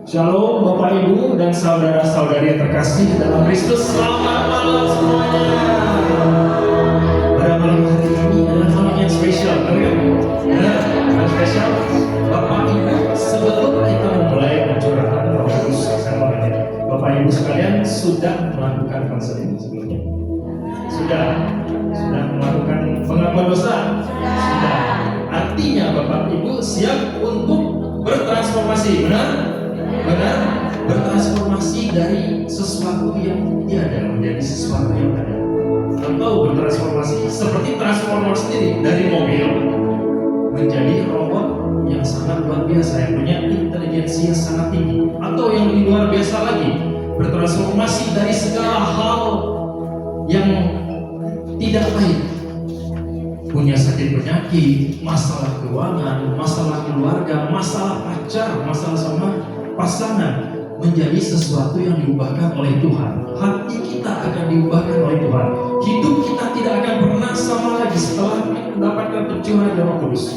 Shalom Bapak Ibu dan saudara-saudari yang terkasih dalam Kristus. Selamat malam semuanya. Pada malam hari ini adalah malam yang spesial, benar? Malam spesial. Bapak Ibu, sebelum kita memulai pencurahan Roh Kudus, saya mau nanya, Bapak Ibu sekalian sudah melakukan konser ini sebelumnya? Sudah melakukan pengakuan dosa? Sudah. Artinya Bapak Ibu siap untuk bertransformasi, benar? Bertransformasi dari sesuatu yang tiada menjadi sesuatu yang ada, atau bertransformasi seperti transformer sendiri dari mobil menjadi robot yang sangat luar biasa, yang punya intelijensi yang sangat tinggi, atau yang lebih luar biasa lagi, bertransformasi dari segala hal yang tidak baik, punya sakit penyakit, masalah keuangan, masalah keluarga, masalah pacar, masalah sama pasangan, menjadi sesuatu yang diubahkan oleh Tuhan. Hati kita akan diubahkan oleh Tuhan. Hidup kita tidak akan pernah sama lagi setelah mendapatkan pencurahan Roh Kudus.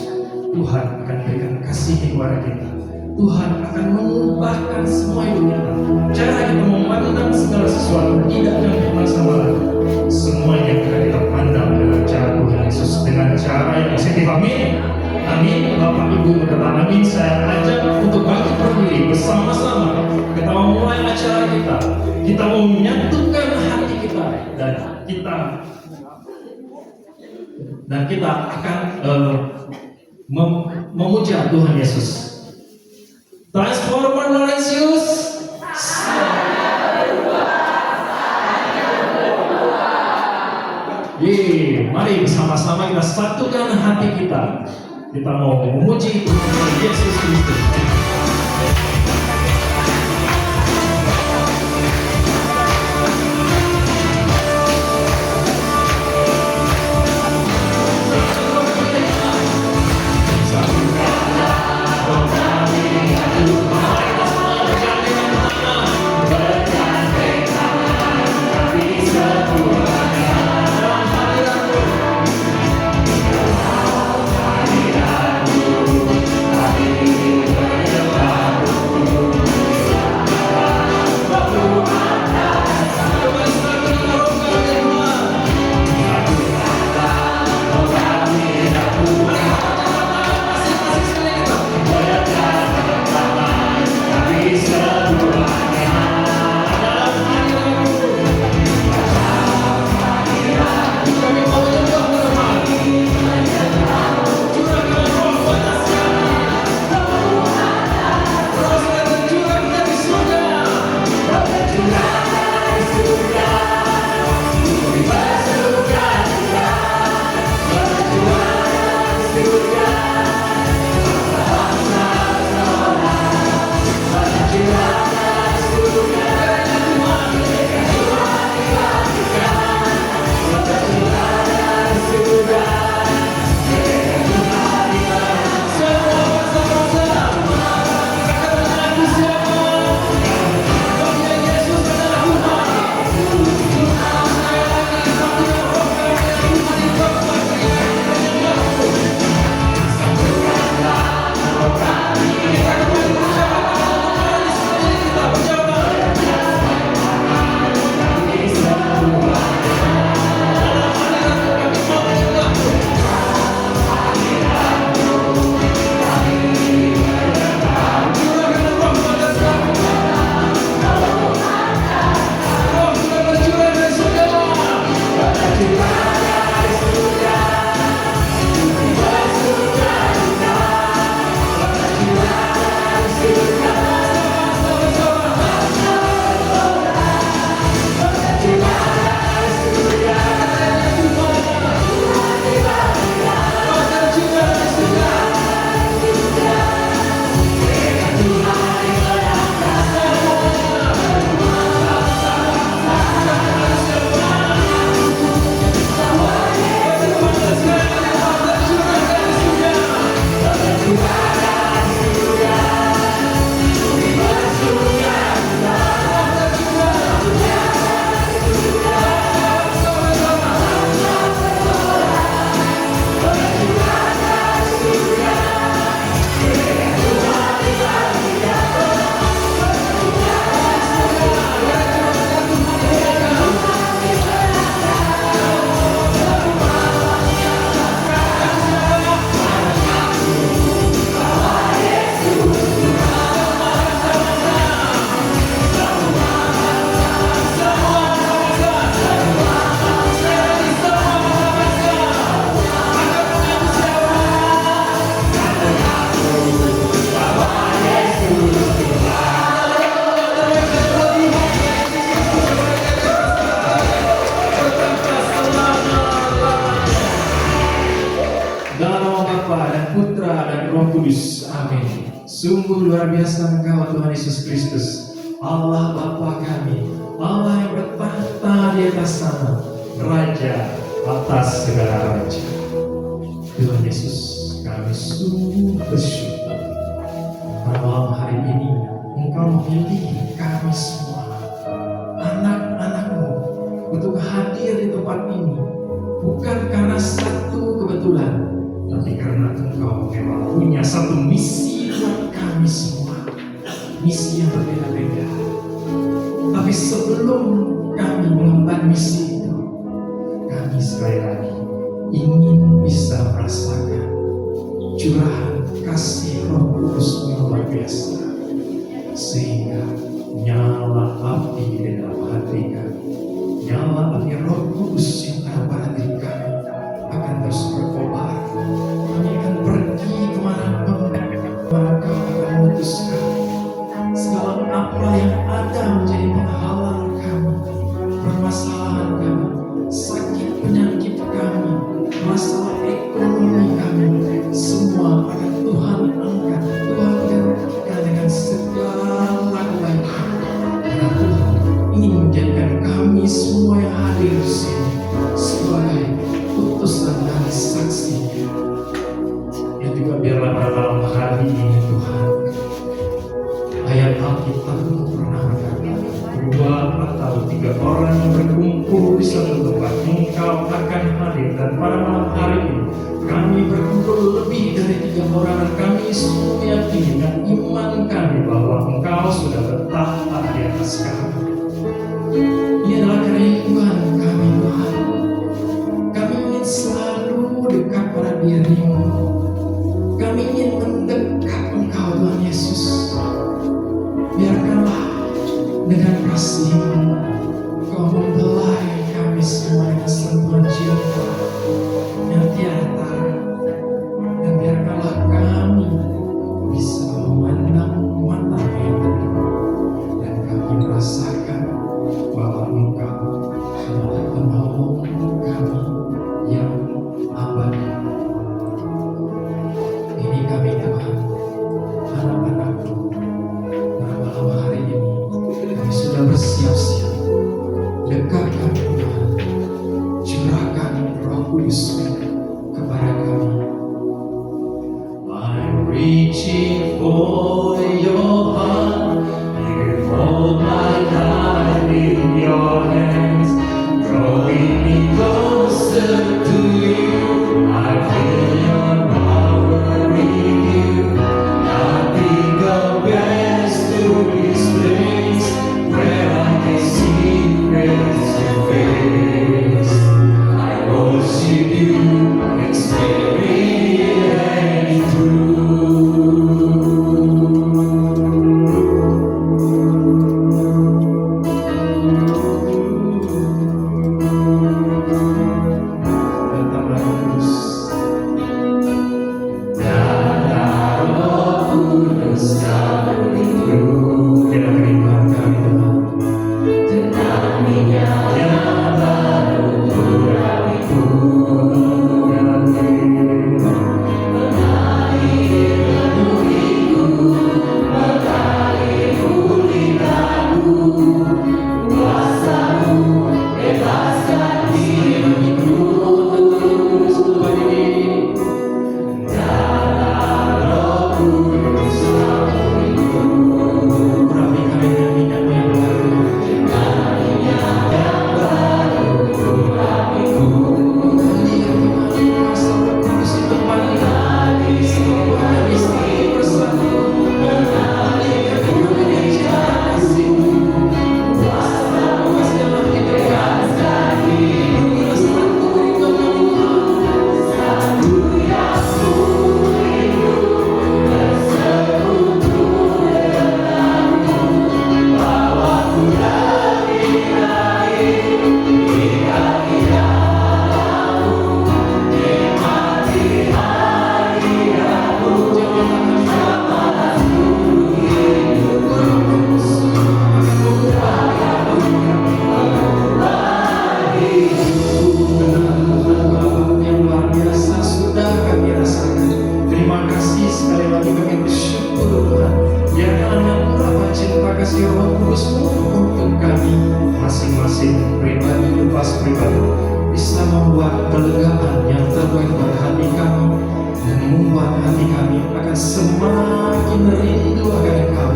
Tuhan akan berikan kasih kepada kita. Tuhan akan mengubahkan semua hidup kita. Cara kita memandang segala sesuatu tidak akan pernah sama lagi. Semuanya akan kita pandang dengan cara Tuhan Yesus, dengan cara yang positif. Amin. Amin. Bapak Ibu berkata amin. Saya ajak untuk bangkit berdiri bersama-sama. Kita mau mulai acara kita. Kita mau menyatukan hati kita dan kita akan memuja Tuhan Yesus. Transformer Laurentius. Mari bersama-sama kita satukan hati kita. Kita mau memuji Tuhan Yesus Kristus. Putra, dan Roh Kudus. Amin. Sungguh luar biasa Engkau Tuhan Yesus Kristus, Allah Bapa kami, Allah yang bertahta di atas sana, Raja atas segala raja. Tuhan Yesus, kami sungguh bersyukur pada malam hari ini Engkau memilih kami semua, anak-anak-Mu, untuk hadir di tempat ini, bukan karena satu kebetulan, tapi karena Engkau memang punya satu misi buat kami semua, misi yang berbeda-beda. Tapi sebelum kami mengemban misi itu, kami sekali lagi ingin bisa merasakan curahan kasih Roh Kudus yang luar biasa, sehingga nyala api di dalam hati kami, nyala api Roh Kudus yang ada pada diri kami akan terus berkobar. Kami akan pergi kemanapun Engkau akan memutuskan segala apa yang ada menjadi penghalang kami, permasalahan kami, sakit penyakit kami, masalah ekonomi kami, semua akan Tuhan angkat, Tuhan gantikan dengan segala kebaikan. Karena Tuhan ingin menjadikan kami semua yang hadir di sini sebagai utusan dan saksi. Yang juga biarlah pada malam hari ini Tuhan, ayat Alkitab pernah berkata, 2 atau 3 orang yang berkumpul di suatu tempat, Engkau akan hadir. Dan pada malam hari ini kami berkumpul lebih dari 3 orang, dan kami semua yakini dengan iman kami bahwa Engkau sudah bertahta di atas kami. Ini adalah kerinduan kami Tuhan. Kami ingin selalu dekat pada diri-Mu. Kami ingin mendekat Engkau Tuhan Yesus. Biarkanlah dengan kasih-Mu Kau membelai kami semua dengan sentuhan cinta yang tiada tara. Dan biarkanlah kami bisa memandang mata yang teduh, dan kami merasakan bahwa Engkau adalah penolong kami yang abadi. Ini kami Tuhan, anak-anak-Mu. Pada malam hari ini kami sudah bersiap-siap. Dekat kami Tuhan, curahkan Roh Kudus kepada kami. I'm reaching for your heart, you hold my life in your hands, drawing me closer to you. I feel your power in you. Nothing compares to this place where I can see face to face. I worship you in spirit and in truth. kasih, sekali lagi kami bersyukur Tuhan. Biarlah apa cinta kasih Roh Kudus-Mu untuk kami masing-masing pribadi lepas pribadi bisa membuat kelegaan yang terbaik buat hati kami dan membuat hati kami akan semakin rindu akan Engkau.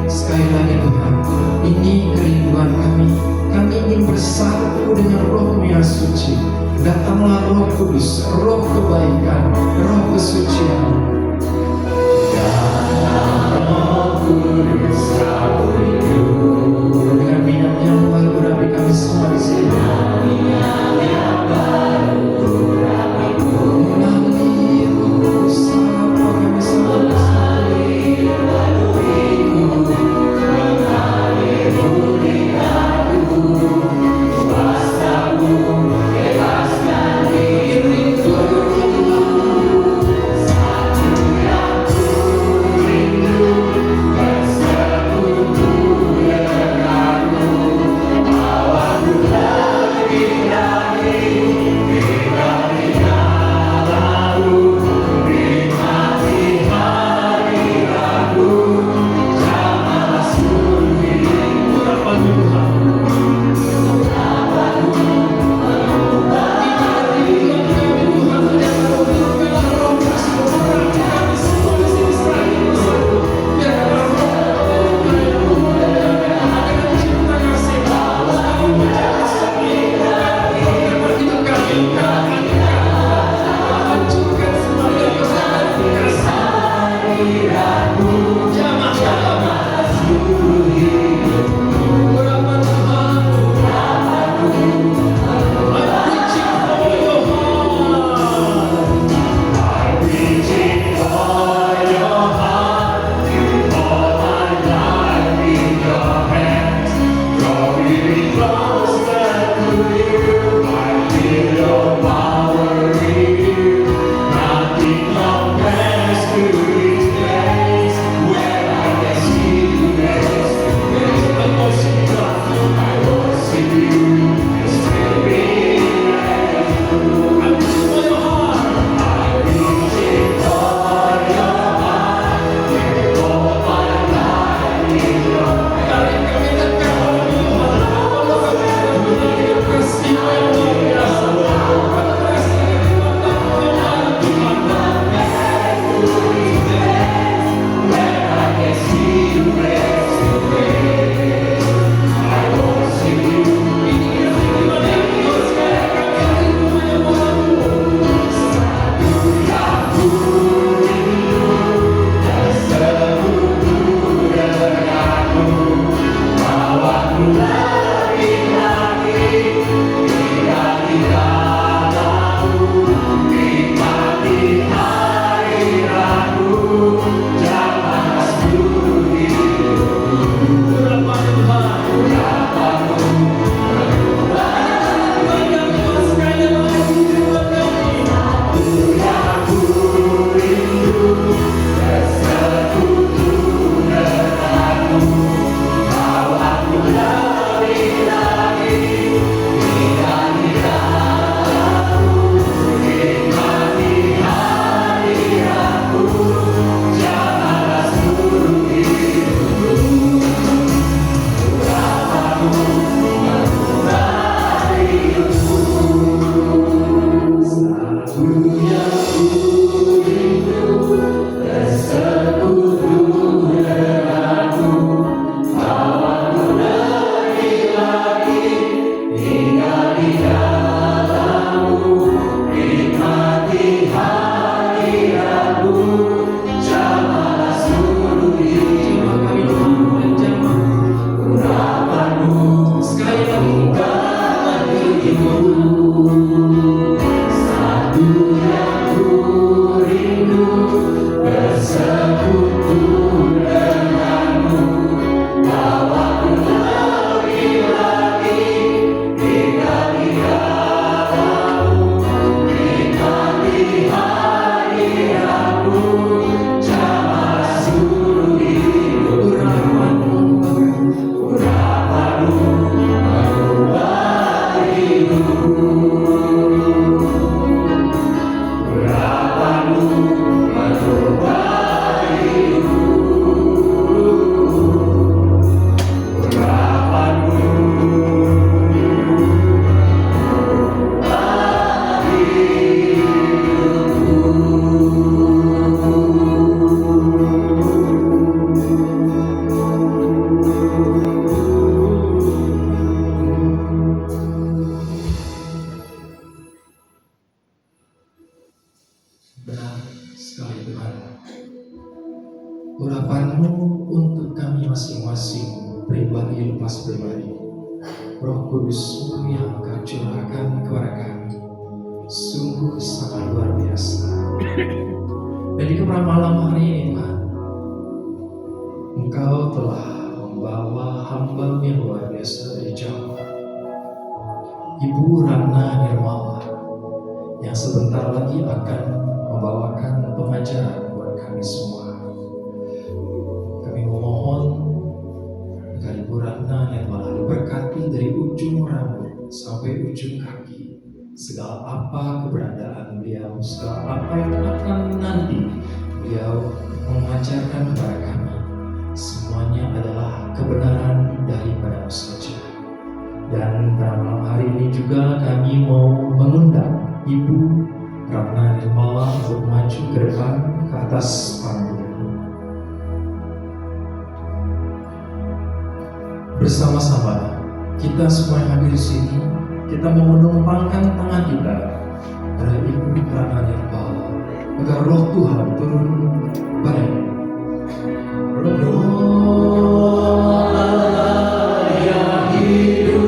Sekali lagi Tuhan, ini kerinduan kami. Kami ingin bersatu dengan Roh-Mu yang suci. Datanglah Roh Kudus, Roh kebaikan, Roh kesucian. Roh Kudus, dengan minyak yang baru berapi kami semua di sini. Rindu urapan-Mu untuk kami masing-masing, pribadi lepas pribadi. Roh Kudus-Mu yang Kau curahkan kepada kami sungguh sangat luar biasa. Dan di kepada malam hari ini Tuhan, Engkau telah membawa hamba-Mu yang luar biasa dari jauh, Ibu Ratna Nirmala, yang sebentar lagi akan membawakan pengajaran buat kami semua. Kami memohon agar Ibu Ratna Nirmala diberkati dari ujung rambut sampai ujung kaki. Segala apa keberadaan beliau, segala apa yang akan nanti beliau mengajarkan kepada kami, semuanya adalah kebenaran daripada-Mu saja. Dan pada malam hari ini juga kami mau mengundang Ibu Ratna Nirmala untuk maju ke depan ke atas panggung. Bersama-sama kita semua yang hadir di sini, kita mau menumpangkan tangan kita pada Ibu Ratna Nirmala agar Roh Tuhan turun padanya. Roh Allah yang hidup,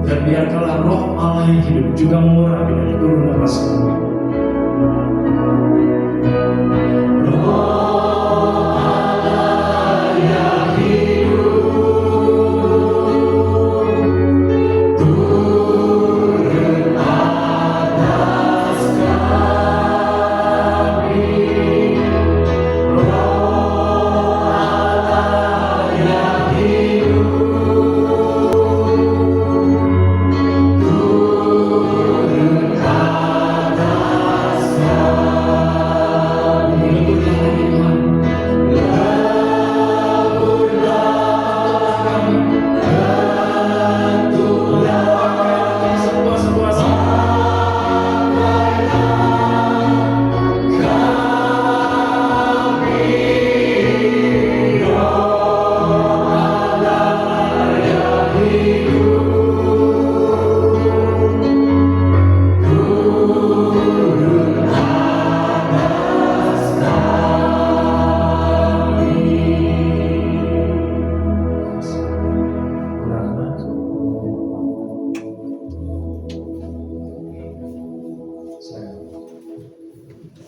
dan biarkanlah Roh Allah yang hidup juga mengurapi dan turun atas kami.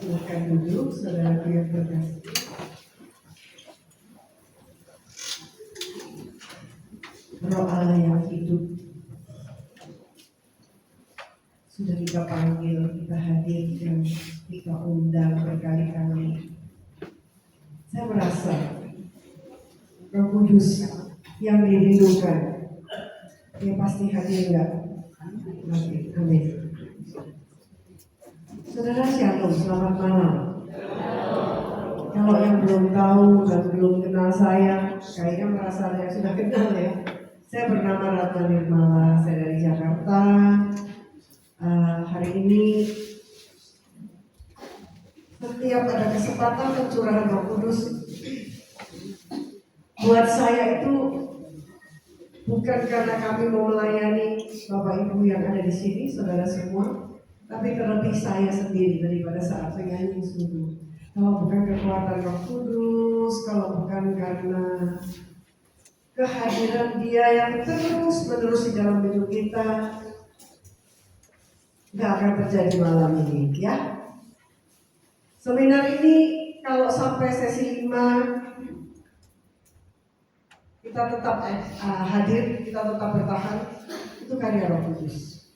Silakan duduk, saudara yang terkasih. Roh Allah yang hidup, sudah kita panggil, kita hadirkan, kita undang berkali-kali. Saya merasa Roh Kudus yang dirindukan, dia pasti hadir enggak? Amin. Saudara Shalom, selamat malam. Kalau yang belum tahu dan belum kenal saya, kayaknya merasa saya sudah kenal ya. Saya bernama Ratna Nirmala, saya dari Jakarta. Hari ini setiap ada kesempatan pencurahan Roh Kudus, buat saya itu bukan karena kami mau melayani Bapak Ibu yang ada di sini, saudara semua, tapi terlebih saya sendiri daripada saat penyanyi sungguh. Kalau bukan kekuatan Roh Kudus, kalau bukan karena kehadiran Dia yang terus menerus di dalam hidup kita, nggak akan terjadi malam ini, ya. Seminar ini kalau sampai sesi 5 kita tetap hadir, kita tetap bertahan, itu karya Roh Kudus.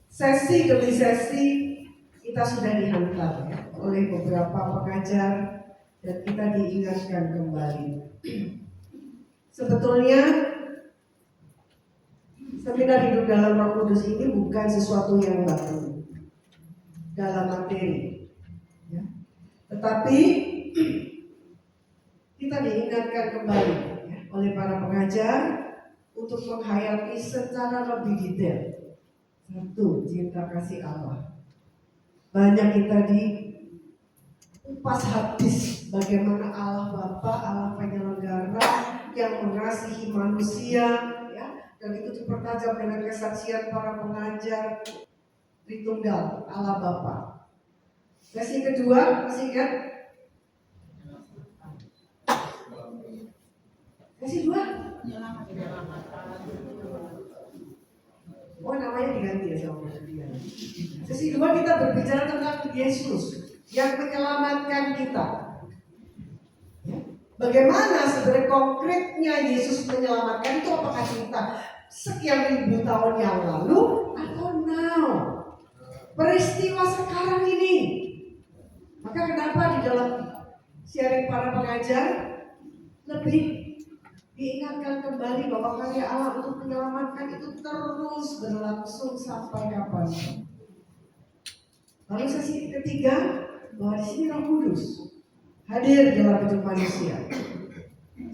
Sesi demi sesi kita sudah dihantar oleh beberapa pengajar dan kita diingatkan kembali. Sebetulnya seminar hidup dalam Roh Kudus ini bukan sesuatu yang baru dalam materi, ya. Tetapi kita diingatkan kembali, ya, oleh para pengajar untuk menghayati secara lebih detail. Satu, cinta kasih Allah. Banyak kita diupas habis bagaimana Allah Bapa, Allah penyelenggara yang mengasihi manusia, ya, dan itu dipertajam dengan kesaksian para pengajar Tritunggal Allah Bapa. Sesi kedua, masih ingat? Sesi 2? Oh, namanya diganti ya sama dia. Sesi 2 kita berbicara tentang Yesus yang menyelamatkan kita. Ya. Bagaimana sebenarnya konkretnya Yesus menyelamatkan itu, apakah kita sekian ribu tahun yang lalu atau now? Peristiwa sekarang ini. Maka kenapa di dalam sharing para pengajar lebih diingatkan kembali bahwa karya Allah untuk menyelamatkan itu terus berlangsung sampai kapan. Lalu sesi ketiga, bahwa di sini Roh Kudus hadir dalam hidup manusia.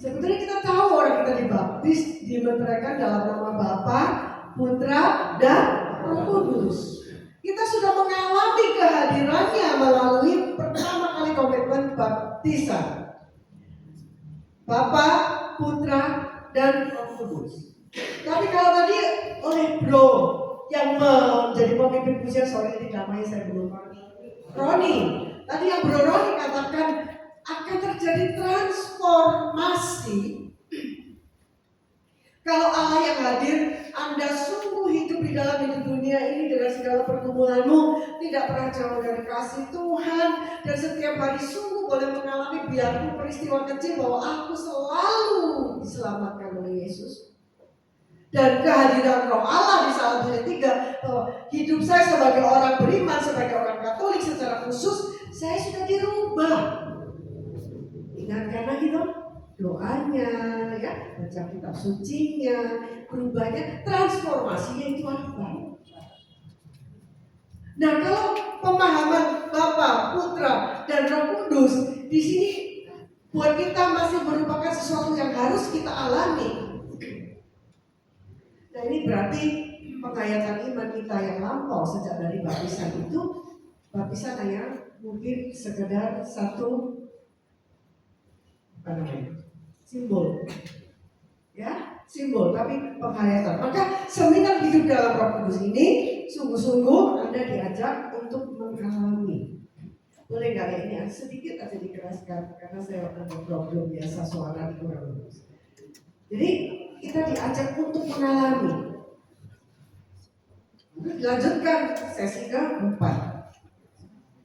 Sebetulnya kita tahu orang kita dibaptis, dimeteraikan dalam nama Bapa, Putra, dan Roh Kudus. Kita sudah mengalami kehadirannya melalui pertama kali komitmen baptisan. Bapa, Putra, dan Roh Kudus. Tapi kalau tadi oleh Bro yang menjadi pemimpin pujian sore ini, namanya saya belum Roni. Tadi yang Bro Roni katakan akan terjadi transformasi kalau Allah yang hadir. Anda sungguh hidup di dalam hidup dunia ini dengan segala pergumulanmu, tidak pernah jauh dari kasih Tuhan, dan setiap hari sungguh boleh mengalami biarpun peristiwa kecil bahwa aku selalu diselamatkan oleh Yesus. Dan kehadiran Roh Allah di salah satu tiga, bahwa hidup saya sebagai orang beriman, sebagai orang Katolik secara khusus, saya sudah dirubah. Ingatkan lagi dong doanya, ya, baca kitab sucinya, berubahnya, transformasinya itu apa? Nah, kalau pemahaman Bapa, Putra, dan Roh Kudus di sini buat kita masih merupakan sesuatu yang harus kita alami. Nah, ini berarti penghayatan iman kita yang lampau sejak dari baptisan itu, baptisan hanya mungkin sekedar satu simbol, ya, simbol, tapi penghayatan. Maka seminar hidup dalam Roh Kudus ini sungguh-sungguh Anda diajak untuk mengalami. Boleh nggak ya, ini sedikit aja dikeraskan karena saya ada problem biasa suara kurang bagus. Jadi kita diajak untuk mengalami. Dilanjutkan sesi keempat.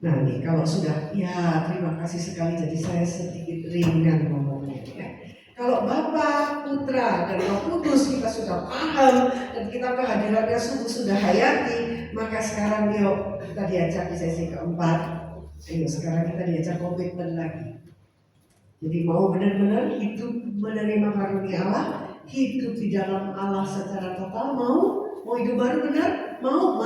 Nah nih kalau sudah, ya terima kasih sekali, jadi saya sedikit ringan ngomongnya, ya. Kalau Bapa, Putra, dan Roh Kudus kita sudah paham dan kita kehadirannya sungguh sudah hayati, maka sekarang yuk kita diajak di sesi keempat. Ayo sekarang kita diajak komitmen lagi. Jadi mau benar-benar hidup menerima karunia Allah, hidup di dalam Allah secara total, mau hidup baru benar, mau.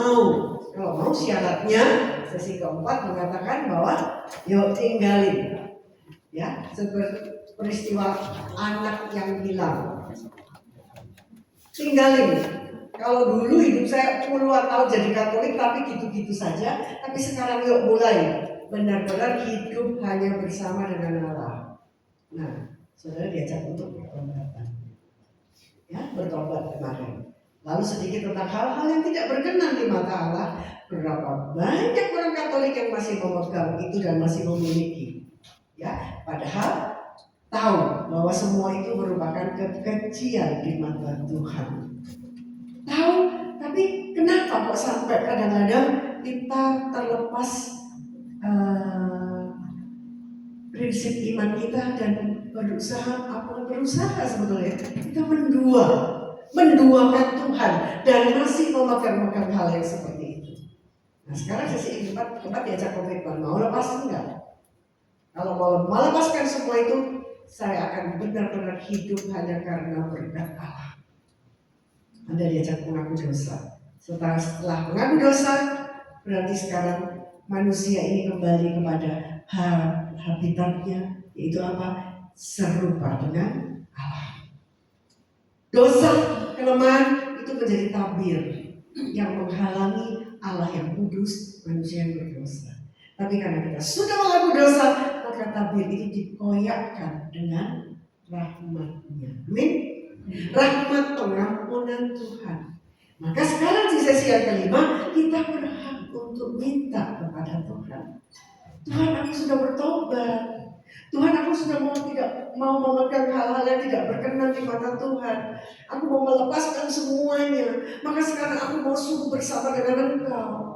Kalau mau syaratnya sesi keempat mengatakan bahwa yuk tinggalin, ya, seperti peristiwa anak yang hilang. Tinggalin. Kalau dulu hidup saya puluhan tahun jadi Katolik tapi gitu-gitu saja, tapi sekarang yuk mulai benar-benar hidup hanya bersama dengan Allah. Nah, saudara diajak untuk bertobat, ya, bertobat kemarin. Lalu sedikit tentang hal-hal yang tidak berkenan di mata Allah. Berapa banyak orang Katolik yang masih memegang itu dan masih memiliki, ya, padahal tahu bahwa semua itu merupakan kekejian di mata Tuhan. Tahu kok sampai kadang-kadang kita terlepas prinsip iman kita dan berusaha sebetulnya kita menduakan Tuhan dan masih memegang hal yang seperti itu. Nah sekarang sesi keempat diajak komitmen, mau lepas enggak? Kalau mau melepaskan semua itu, saya akan benar-benar hidup hanya karena berkat Allah. Anda diajak mengaku dosa. Setelah mengaku dosa, berarti sekarang manusia ini kembali kepada habitatnya, yaitu apa? Serupa dengan Allah. Dosa, kelemahan itu menjadi tabir yang menghalangi Allah yang kudus, manusia yang berdosa. Tapi karena kita sudah mengaku dosa, maka tabir itu dikoyakkan dengan rahmat-Nya. Amin. Rahmat pengampunan Tuhan. Maka sekarang di sesi yang kelima, kita berhak untuk minta kepada Tuhan. Tuhan, aku sudah bertobat. Tuhan, aku sudah tidak mau memegang hal-hal yang tidak berkenan di mata Tuhan. Aku mau melepaskan semuanya. Maka sekarang aku mau sungguh bersama dengan Engkau.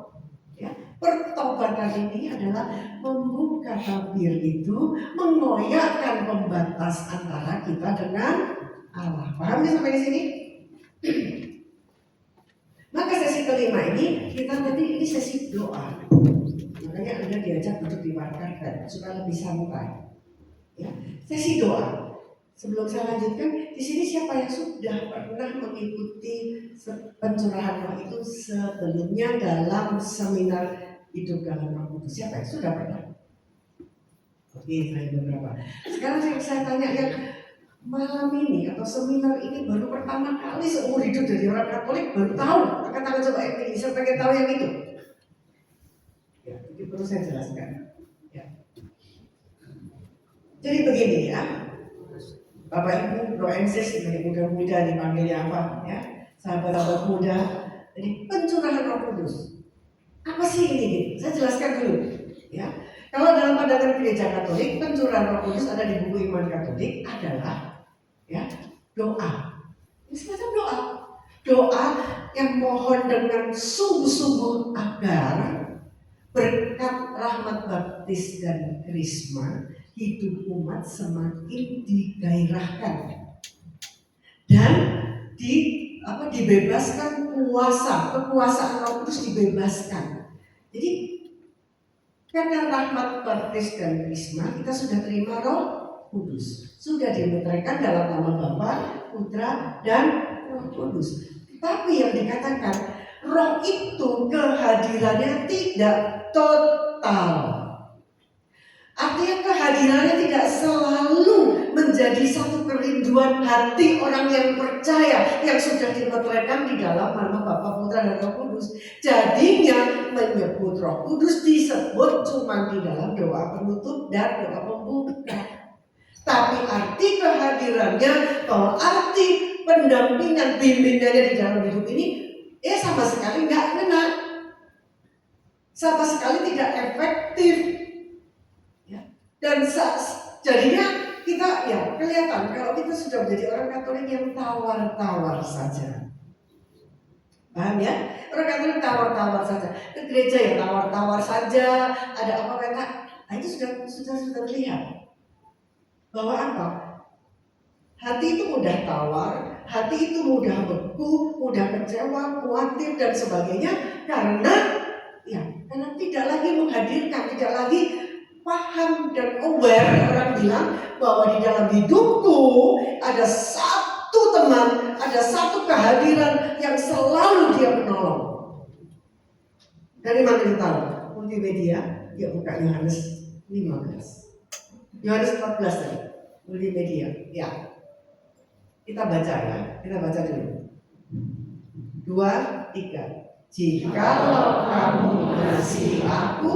Ya, pertobatan ini adalah membuka tabir itu, mengoyakkan pembatas antara kita dengan Allah. Paham ya sampai di sini? Maka sesi kelima ini kita nanti ini sesi doa. Makanya Anda diajak untuk dimakan supaya lebih santai. Ya, sesi doa. Sebelum saya lanjutkan, di sini siapa yang sudah pernah mengikuti pencurahan roh itu sebelumnya dalam seminar hidup dalam Roh Kudus? Siapa yang sudah pernah? Oke, saya beberapa. Sekarang saya tanya yang malam ini atau seminar ini baru pertama kali seumur hidup dari orang Katolik baru tahu. Angkat tangan coba yang ini, saya pengen tahu yang itu. Ya, itu perlu saya jelaskan. Ya. Jadi begini ya, Bapak Ibu, Roensis, sebagai muda-muda dipanggilnya apa? Ya, sahabat-sahabat muda. Jadi pencurahan Roh Kudus. Apa sih ini? Saya jelaskan dulu. Ya, kalau dalam pandangan gereja Katolik, pencurahan Roh Kudus ada di buku Iman Katolik adalah ya doa. Ini semacam doa yang mohon dengan sungguh-sungguh agar berkat rahmat baptis dan krisma hidup umat semakin digairahkan dan dibebaskan kekuasaan Roh Kudus dibebaskan. Jadi karena rahmat baptis dan krisma kita sudah terima Roh Kudus, sudah dimeteraikan dalam nama Bapa, Putra dan Roh Kudus. Tapi yang dikatakan Roh itu kehadirannya tidak total. Artinya kehadirannya tidak selalu menjadi satu kerinduan hati orang yang percaya yang sudah dimeteraikan di dalam nama Bapa, Putra dan Roh Kudus. Jadinya menyebut Roh Kudus disebut cuma di dalam doa penutup dan doa pembuka. Tapi arti kehadirannya atau arti pendampingan bimbingannya di dalam hidup ini sama sekali nggak kena, sama sekali tidak efektif. Dan jadinya kita ya kelihatan kalau kita sudah menjadi orang Katolik yang tawar-tawar saja. Paham ya? Orang Katolik tawar-tawar saja. Ke gereja ya tawar-tawar saja. Ada apa mereka? Nah, itu sudah terlihat bahwa apa? Hati itu mudah tawar, hati itu mudah beku, mudah kecewa, khawatir dan sebagainya karena tidak lagi menghadirkan, tidak lagi paham dan aware. Orang bilang bahwa di dalam hidupku ada satu teman, ada satu kehadiran yang selalu dia menolong. Dari mana kita tahu? Multimedia, ya buka Yohanes 15. Yohanes 14 tadi. Multimedia, ya. Kita baca ya, kita baca dulu. 2, 3. Jikalau kamu mengasihi aku,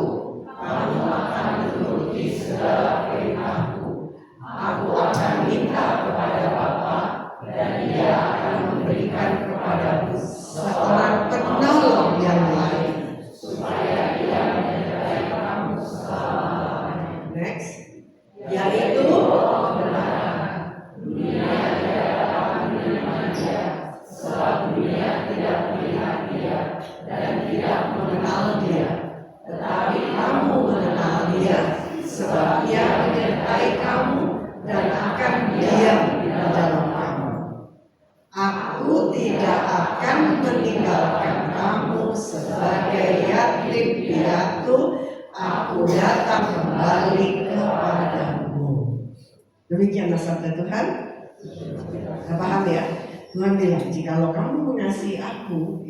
kamu akan menuruti segala perintahku. Aku akan minta kepada Bapa dan Dia akan memberikan kepadamu seorang penolong yang lain supaya Dia menyertai kamu selama-lamanya. Next, yaitu kebenaran. Dunia tidak dapat menerima Dia, sebab dunia tidak melihat Dia dan meninggalkan kamu sebagai yatim piatu, aku datang kembali kepadamu. Demikianlah sabda Tuhan. Nah, paham ya? Tuhan bilang, jikalau kamu mengasihi aku,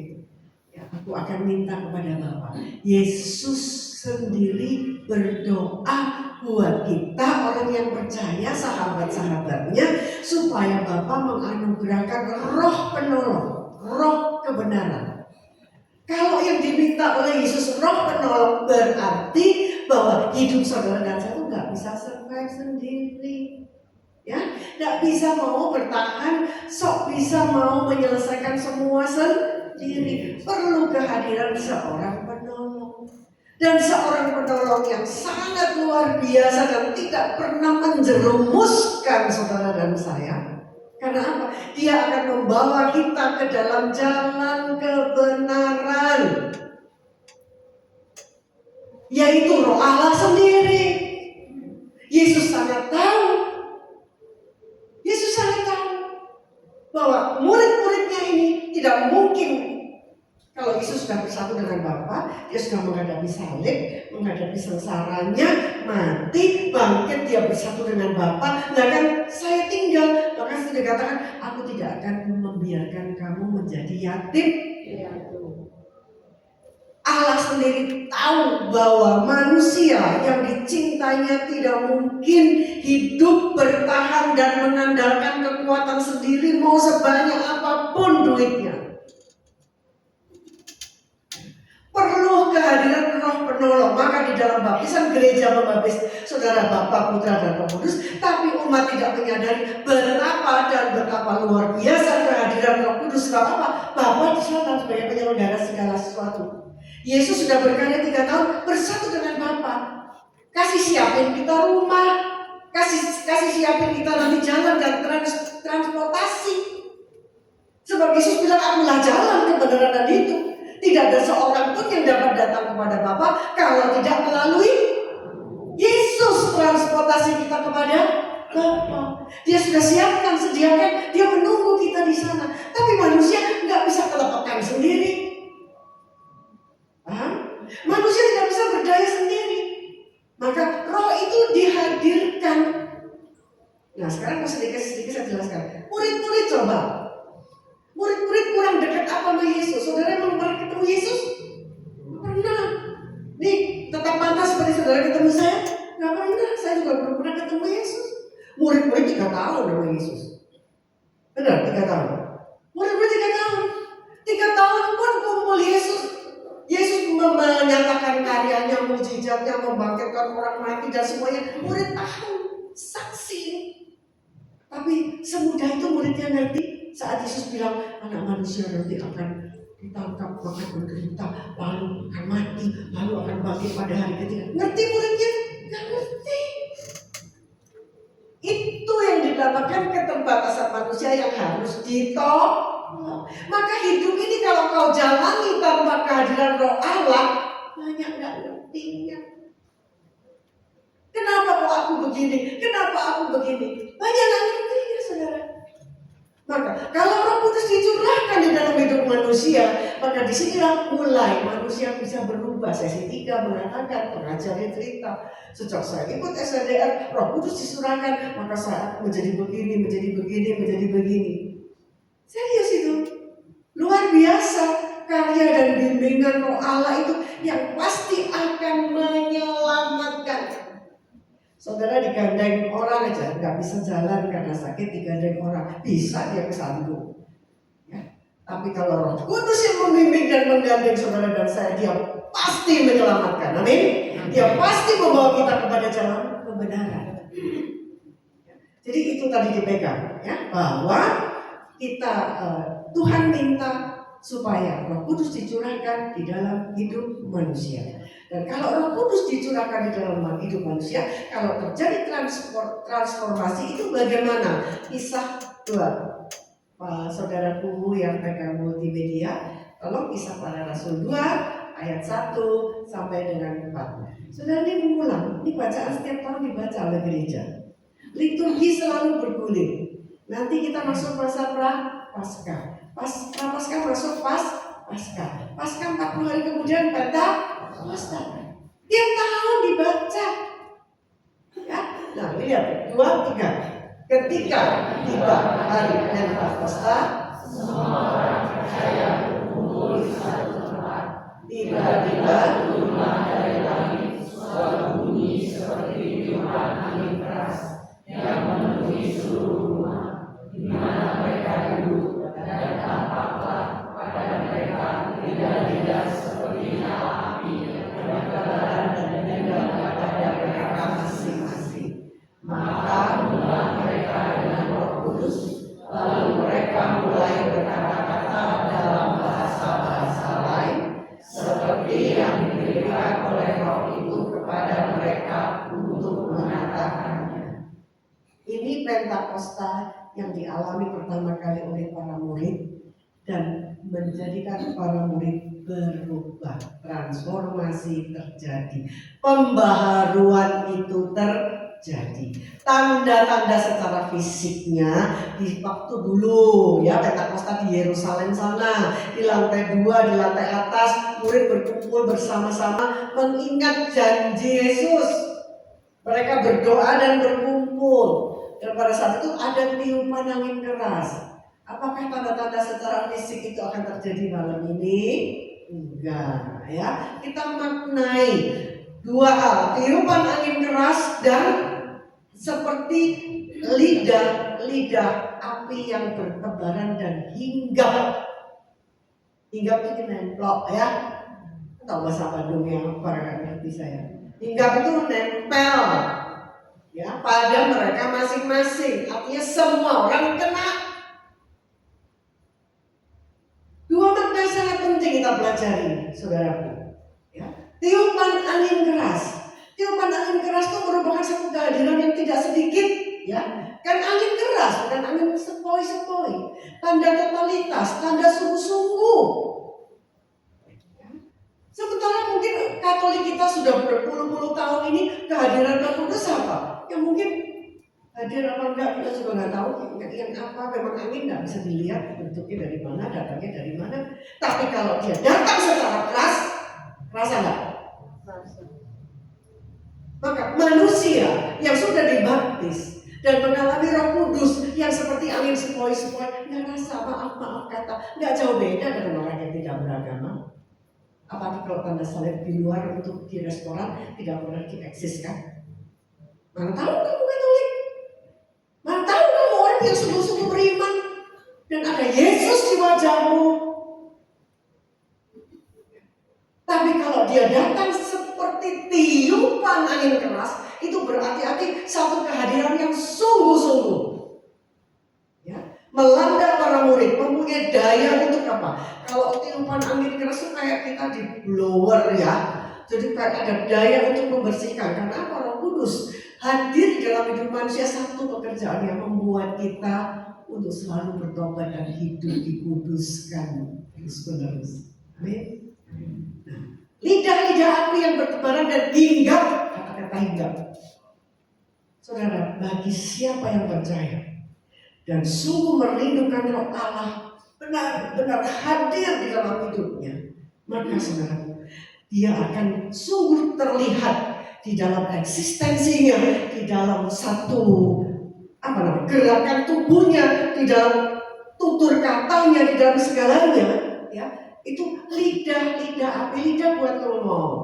ya, aku akan minta kepada Bapa. Yesus sendiri berdoa buat kita orang yang percaya, sahabat-sahabatnya, supaya Bapa menganugerahkan roh penolong, roh kebenaran. Kalau yang diminta oleh Yesus roh penolong, berarti bahwa hidup saudara dan saya itu nggak bisa survive sendiri. Ya, nggak bisa mau bertahan, sok bisa mau menyelesaikan semua sendiri. Perlu kehadiran seorang penolong, dan seorang penolong yang sangat luar biasa dan tidak pernah menjerumuskan saudara dan saya. Karena apa? Dia akan membawa kita ke dalam jalan kebenaran, yaitu Roh Allah sendiri. Yesus sangat tahu. Yesus sangat tahu bahwa murid-muridnya ini tidak mungkin, kalau Yesus sudah bersatu dengan Bapa, dia sudah menghadapi salib, menghadapi sengsaranya, mati, bangkit, dia bersatu dengan Bapa. Nah kan saya tinggal, maka sudah dikatakan, aku tidak akan membiarkan kamu menjadi yatim. Allah sendiri tahu bahwa manusia yang dicintainya tidak mungkin hidup bertahan dan mengandalkan kekuatan sendiri mau sebanyak apapun duitnya. Perlu kehadiran roh penolong. Maka di dalam baptisan gereja membaptis saudara Bapa, Putra, dan Roh Kudus. Tapi umat tidak menyadari betapa dan betapa luar biasa kehadiran Roh Kudus. Bapa di sana sebagai penyelenggara segala sesuatu. Yesus sudah berkarya 3 tahun bersatu dengan Bapa. Kasih siapin kita rumah, kasih siapin kita nanti jalan dan transportasi. Sebab Yesus bilang, akulah jalan, kebenaran dan hidup. Tidak ada seorang pun yang dapat datang kepada Bapa kalau tidak melalui Yesus. Transportasi kita kepada Bapa. Dia sudah siapkan, sediakan, dia menunggu kita di sana. Tapi manusia nggak bisa kelepaskan sendiri. Manusia tidak bisa berdaya sendiri. Maka roh itu dihadirkan. Nah sekarang mau sedikit saya jelaskan. Murid-murid coba. Murid-murid kurang dekat apa sama Yesus? Saudara emang pernah ketemu Yesus? Pernah. Nih tetap pantas seperti saudara ketemu saya? Gak pernah. Saya juga belum pernah ketemu Yesus. Murid-murid 3 tahun sama Yesus. Benar 3 tahun. Murid-murid 3 tahun. 3 tahun pun kumpul Yesus. Yesus menyatakan karyanya, mujizatnya, membangkitkan orang mati dan semuanya. Murid tahu, saksi. Tapi semudah itu muridnya ngerti saat Yesus bilang anak manusia nanti akan ditangkap, akan menderita, lalu akan mati, lalu akan bangkit pada hari ketiga. Ngerti muridnya? Gak ngerti. Itu yang dinamakan keterbatasan manusia yang harus ditolong. Maka hidup ini kalau kau jalani tanpa kehadiran Roh Allah, banyak gak ngertinya. Kenapa kok aku begini? Kenapa aku begini? Banyak gak ngertinya saudara. Maka kalau Roh Kudus dicurahkan di dalam hidup manusia, maka disinilah mulai manusia bisa berubah. Sesi 3 mengatakan pengajarnya cerita, sejak saya ikut SDR, Roh Kudus dicurahkan, maka saya menjadi begini, menjadi begini, menjadi begini. Serius itu, luar biasa karya dan bimbingan Roh Allah itu yang pasti akan menyelamatkan. Saudara digandeng orang aja nggak bisa jalan karena sakit, digandeng orang bisa dia kesandung. Ya. Tapi kalau Roh Kudus yang membimbing dan menggandeng saudara dan saya, dia pasti menyelamatkan. Amin. Dia pasti membawa kita kepada jalan kebenaran. Jadi itu tadi dipegang, ya, bahwa kita Tuhan minta supaya Roh Kudus dicurahkan di dalam hidup manusia. Dan kalau Roh Kudus dicurahkan di dalam hidup manusia, kalau terjadi transformasi itu bagaimana? Kisah 2. Saudaraku yang pegang multimedia, tolong Kisah Para Rasul 2 ayat 1 sampai dengan 4. Saudara ini mengulang, ini bacaan setiap tahun dibaca oleh gereja. Liturgi selalu bergulir. Nanti kita masuk masa Paskah. Prapaskah masuk Paskah. Paskah 40 hari kemudian Pentakosta. Tiap tahun dibaca. Ya, nah lihat 2, 3. Ketika tiba hari Pentakosta, tiba-tiba masing-masing. Maka lalu mereka mulai berkata-kata dalam bahasa-bahasa lain seperti yang diberikan oleh Roh itu kepada mereka untuk mengatakannya. Ini Pentakosta yang dialami pertama kali oleh para murid dan menjadikan para murid berubah. Transformasi terjadi, pembaharuan itu terjadi. Tanda-tanda secara fisiknya di waktu dulu ya Pentakosta di Yerusalem sana, di lantai 2, di lantai atas murid berkumpul bersama-sama mengingat janji Yesus. Mereka berdoa dan berkumpul. Dan pada saat itu ada tiupan angin keras. Apakah tanda-tanda secara fisik itu akan terjadi malam ini? Enggak, ya. Kita maknai 2 hal, tiupan angin keras dan seperti lidah api yang bertebaran dan hinggap. Hinggap itu nemplok ya. Tahu bahasa Bandung yang para ngerti saya. Hinggap itu nempel ya pada mereka masing-masing, artinya semua orang kena. 2 makna sangat penting kita pelajari, saudaraku. Ya, tiupan angin keras. Tiupan angin keras itu merupakan satu kehadiran yang tidak sedikit, ya. Kan angin keras, bukan angin sepoi-sepoi. Tanda totalitas, tanda sungguh-sungguh. Sementara mungkin Katolik kita sudah berpuluh-puluh tahun ini kehadiran Roh Kudus apa? Ya mungkin hadir apa enggak kita juga nggak tahu. Yang apa memang angin nggak bisa dilihat bentuknya dari mana, datangnya dari mana. Tapi kalau dia datang secara keras, rasa nggak? Maka manusia yang sudah dibaptis dan mengalami Roh Kudus yang seperti angin sepoi-sepoi, nggak rasa maaf kata, nggak jauh beda dengan orang yang tidak beragama. Apalagi kalau tanda salib di luar untuk di restoran tidak pernah dieksiskan. Mana tahu kamu Katolik? Mana tahu kamu orang yang sungguh-sungguh beriman dan ada Yesus di wajahmu? Tapi kalau dia datang seperti tiupan angin keras, itu berarti satu kehadiran yang sungguh-sungguh. Ya, melanda para murid, mempunyai daya untuk apa? Kalau tiupan angin keras itu kayak kita di blower ya. Jadi kayak ada daya untuk membersihkan. Karena apa? Roh Kudus hadir di dalam hidup manusia, satu pekerjaan yang membuat kita untuk selalu bertobat dan hidup dikuduskan terus-menerus. Amin. Nah, lidah api yang bertebaran dan hinggap, kata-kata hinggap. Saudara, bagi siapa yang percaya dan sungguh merindukan Roh Allah benar-benar hadir di dalam hidupnya, maka saudara, dia akan sungguh terlihat di dalam eksistensinya, di dalam satu gerakan tubuhnya, di dalam tutur katanya, di dalam segalanya, ya. Itu lidah api, lidah buat ngomong.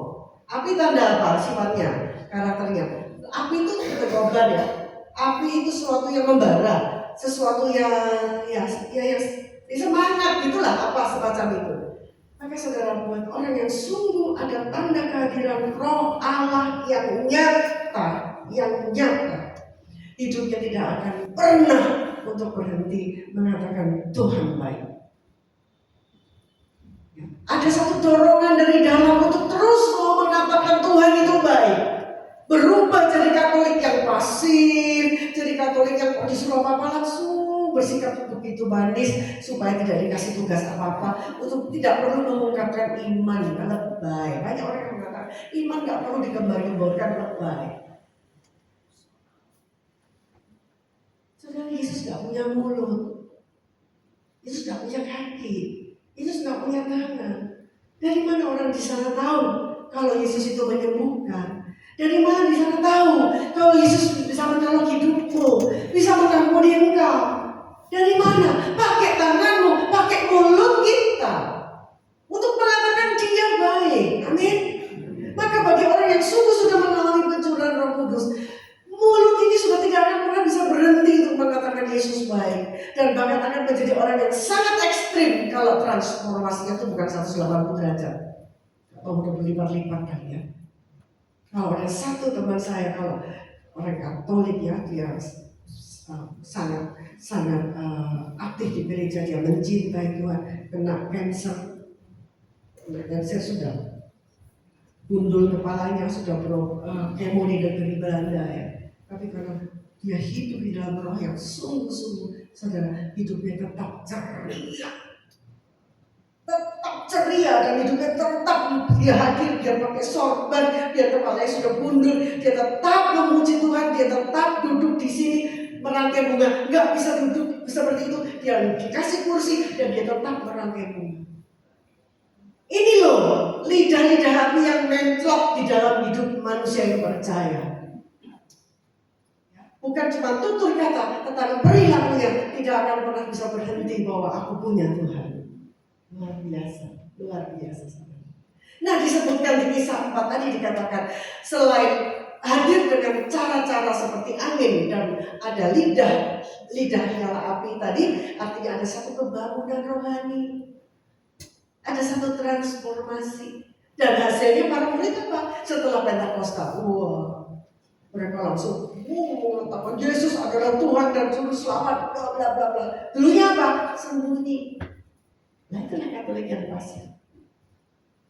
Api tanda apa sifatnya, karakternya? Api itu berkobar ya. Api itu sesuatu yang membara, sesuatu yang semangat gitulah, apa semacam itu. Maka saudara, buat orang yang sungguh ada tanda kehadiran Roh Allah yang nyata, hidupnya tidak akan pernah untuk berhenti mengatakan Tuhan baik. Ada satu dorongan dari dalam untuk terus mau mengatakan Tuhan itu baik. Berubah jadi Katolik yang pasif, jadi Katolik yang disuruh apa-apa langsung bersikap begitu manis supaya tidak dikasih tugas apa-apa, untuk tidak perlu mengungkapkan iman lebay. Banyak orang yang mengatakan iman gak perlu digembar-gemborkan lebay. Saudara, Yesus gak punya mulut. Yesus tidak punya kaki, Yesus tidak punya tangan. Dari mana orang di sana tahu kalau Yesus itu menyembuhkan? Dari mana di sana tahu kalau Yesus bisa menolong hidupmu, bisa mengampuni engkau? Dari mana? Pakai tanganmu, pakai mulut kita untuk mengatakan dia baik. Amin. Maka bagi orang yang sungguh sudah mengalami pencurahan Roh Kudus, mulut ini sudah tidak akan pernah bisa berhenti untuk mengatakan Yesus baik. Dan bahkan akan menjadi orang yang sangat ekstrim kalau transformasinya itu bukan 180 derajat atau udah berlipat-lipat kan ya. Kalau ada satu teman saya, kalau orang Katolik ya, dia sangat aktif di gereja, dia mencintai Tuhan, kena cancer sudah gundul kepalanya, sudah kemo di negeri Belanda ya. Tapi karena dia hidup di dalam roh yang sungguh-sungguh, saudara, hidupnya tetap ceria dan hidupnya tetap dia hadir, dia pakai sorban, dia kepalanya sudah gundul, dia tetap memuji Tuhan, dia tetap duduk di sini merangkai bunga, nggak bisa duduk seperti itu, dia dikasih kursi dan dia tetap merangkai bunga. Ini loh lidah-lidah api yang mencolok di dalam hidup manusia yang percaya. Bukan cuma tutur kata, tetapi perilakunya tidak akan pernah bisa berhenti bahwa aku punya Tuhan. Luar biasa. Nah, disebutkan di kisah 4 tadi dikatakan selain hadir dengan cara-cara seperti angin dan ada lidah nyala api tadi, artinya ada satu kebangunan rohani, ada satu transformasi, dan hasilnya para murid apa? Setelah Pentakosta, mereka langsung mengatakan Yesus adalah Tuhan dan Juru Selamat, bla bla bla bla. Dulunya apa? Sembunyi. Nah, itulah Katolik yang pasif.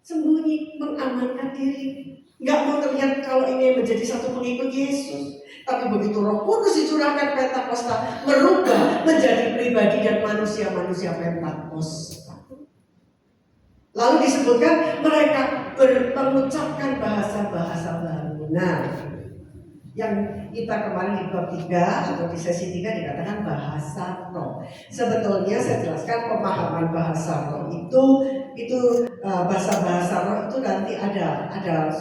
Sembunyi, mengamankan diri, nggak mau terlihat kalau ini menjadi satu pengikut Yesus. Tapi begitu Roh Kudus dicurahkan Pentakosta, merubah menjadi pribadi dan manusia-manusia Pentakosta. Lalu disebutkan mereka mengucapkan bahasa-bahasa baru. Nah, yang kita kemarin di bab 3 atau di sesi 3 dikatakan bahasa roh. Sebetulnya saya jelaskan pemahaman bahasa roh itu bahasa roh itu nanti ada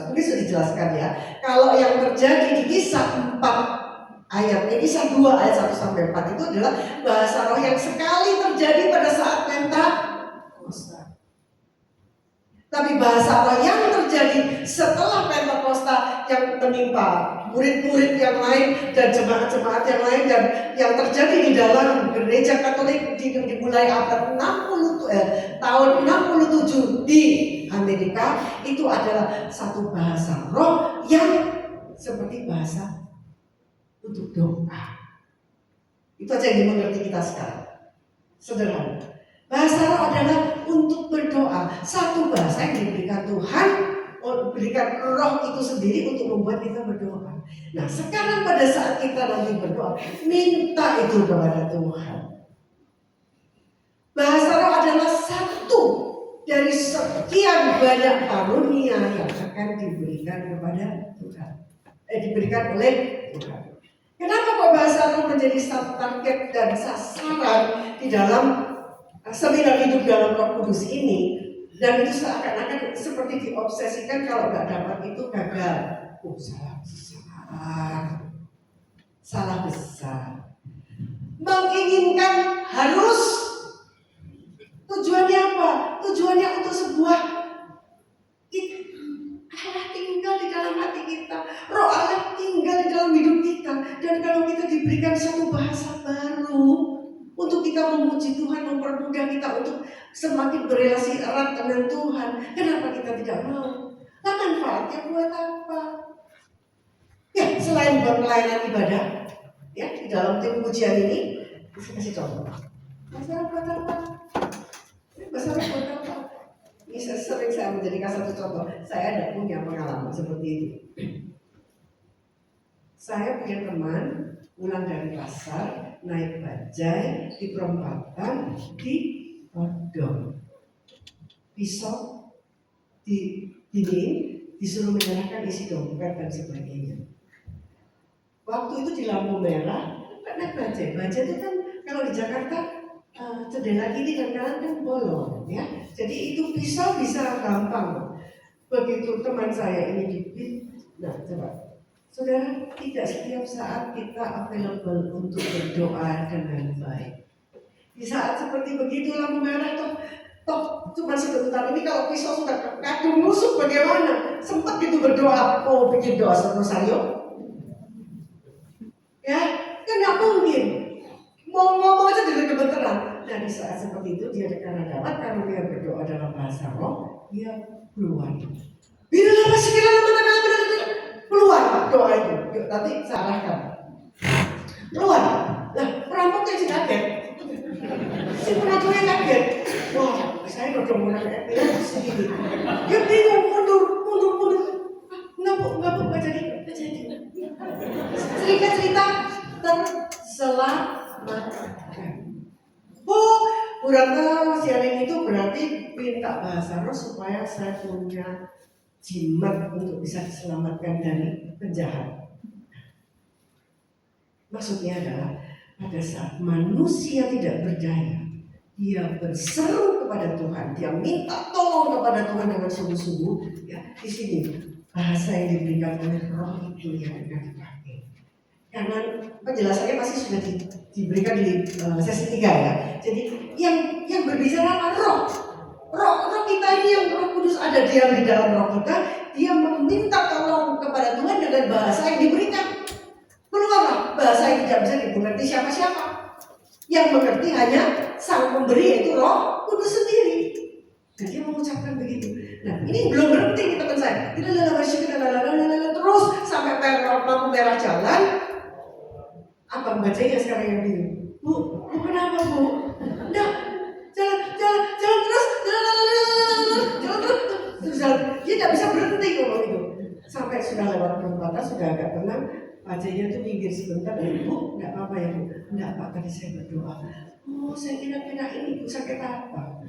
mungkin sudah dijelaskan ya. Kalau yang terjadi di kisah 4 ayat, kisah 2 ayat 1 sampai 4 itu adalah bahasa roh yang sekali terjadi pada saat Pentakosta. Tapi bahasa roh yang terjadi setelah Pentakosta yang menimpa murid-murid yang lain dan jemaat-jemaat yang lain, dan yang terjadi di dalam gereja Katolik dimulai abad tahun 67 di Amerika, itu adalah satu bahasa roh yang seperti bahasa untuk doa. Itu aja yang dimengerti kita sekarang. Sederhana. Bahasa roh adalah untuk berdoa. Satu bahasa yang diberikan Tuhan, berikan roh itu sendiri untuk membuat kita berdoa. Nah, sekarang pada saat kita nanti berdoa, minta itu kepada Tuhan. Bahasa roh adalah satu dari sekian banyak karunia yang akan diberikan kepada Tuhan. Diberikan oleh Tuhan. Kenapa kok bahasa roh menjadi satu target dan sasaran di dalam seminar hidup dalam Roh Kudus ini? Dan itu seakan-akan seperti diobsesikan, kalau nggak dapat itu gagal. Salah besar. Menginginkan harus. Tujuannya apa? Tujuannya untuk sebuah Allah tinggal di dalam hati kita, Roh Allah tinggal di dalam hidup kita. Dan kalau kita diberikan satu bahasa baru untuk kita memuji Tuhan, mempermudah kita untuk semakin berrelasi erat dengan Tuhan, kenapa kita tidak mau? Nah, manfaatnya buat apa? Ya, selain buat pelayanan ibadah, ya, di dalam tim pujian ini, saya kasih contoh. Masalah buat apa? Masalah buat apa? Ini sering saya menjadikan satu contoh. Saya tidak punya pengalaman seperti ini. Saya punya teman pulang dari pasar, naik bajai di perempatan di odong, pisau di dinding, disuruh menyerahkan isi dompet dan sebagainya. Waktu itu di lampu merah, naik bajai itu kan kalau di Jakarta jendela kiri dan kanan kan bolong, ya. Jadi itu pisau bisa gampang. Begitu teman saya ini jepit, nah coba, saudara, tidak setiap saat kita available untuk berdoa dengan baik. Di saat seperti begitu lampu merah toh cuma sebentar, ini kalau pisau sudah kadung nusuk bagaimana? Sempat gitu berdoa, oh bikin doa rosario, ya kan nggak mungkin. Mau ngomong aja jadi gemeteran. Nah di saat seperti itu dia karena dia berdoa dalam bahasa roh, dia keluar. Bila masih kira keluar doa itu, yuk nanti salahkan. Keluar. Lah perampoknya sih kaget. Si penagihnya kaget. Wah, saya udah mulai segini. Dia bingung, mundur. Nggak jadi. Cerita terselamatkan. Oh, Buranta siaring itu berarti minta bahasa roh supaya saya punya jimat untuk bisa diselamatkan dari penjahat. Maksudnya adalah pada saat manusia tidak berdaya, dia berseru kepada Tuhan, dia minta tolong kepada Tuhan dengan sungguh-sungguh. Ya, di sini bahasa yang diberikan oleh roh itu yang akan dipakai. Karena penjelasannya pasti sudah diberikan di sesi 3 ya. Jadi yang berbicara roh kita ini, yang Roh Kudus ada diam di dalam roh kita, dia meminta tolong kepada Tuhan dengan bahasa yang diberikan. Keluarlah bahasa yang tidak bisa dimengerti siapa-siapa. Yang mengerti hanya Sang Pemberi, yaitu Roh Kudus sendiri. Dan dia mengucapkan begitu. Nah, ini belum berhenti nih teman saya. Terus sampai lampu merah jalan. Apa bacanya sekarang yang bingung? Bu, kenapa Bu? Enggak, jalan terus, jalan. Dia tidak bisa berhenti ngomong itu. Sampai sudah lewat perempatan, sudah agak tenang. Pajanya tuh minggir sebentar, Bu, enggak apa-apa ya Bu? Enggak Pak, tadi saya berdoa. Oh, saya kira-kira ini Bu sakit apa?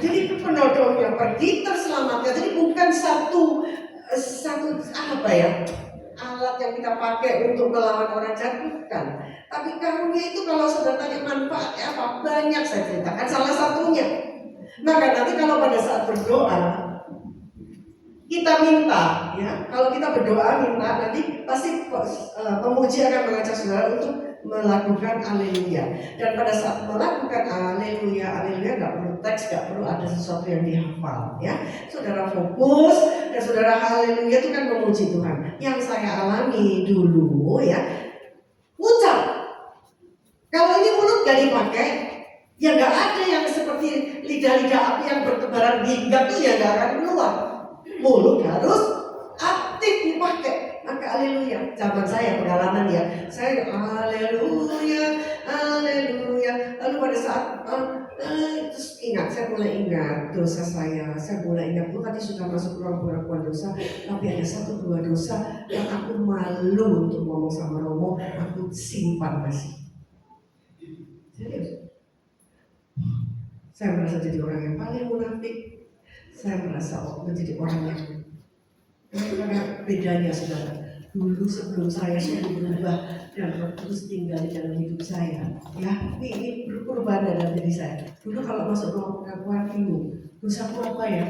Jadi penodongnya pergi terselamatkan. Jadi bukan satu apa ya, alat yang kita pakai untuk melawan orang jahat, bukan. Tapi karunia itu kalau sudah tanya manfaatnya apa, banyak saya ceritakan salah satunya. Maka nanti kalau pada saat berdoa kita minta, ya, kalau kita berdoa minta, nanti pasti pemuji akan mengajak saudara untuk melakukan haleluya. Dan pada saat melakukan haleluya nggak perlu teks, nggak perlu ada sesuatu yang dihafal, ya. Saudara fokus dan saudara haleluya itu kan memuji Tuhan. Yang saya alami dulu, ya, ucap. Kalau ini mulut gak dipakai, ya nggak ada yang seperti lidah-lidah api yang bertebaran hinggap tuh ya nggak akan keluar. Mulut harus aktif dipakai. Maka haleluya. Zaman saya pengalaman ya, saya haleluya. Lalu pada saat terus ingat, saya mulai ingat dosa saya mulai ingat, tadi sudah masuk ruang pengakuan dosa, tapi ada 1-2 dosa yang aku malu untuk ngomong sama Romo, aku simpan masih. Serius. Saya merasa jadi orang yang paling munafik. Saya merasa menjadi orang yang karena bedanya saudara. Dulu sebelum saya sudah berubah dan Roh Kudus tinggal di dalam hidup saya. Ya, ini perubahan dalam diri saya. Dulu kalau masuk ruang pengakuan bingung, dosaku apa ya?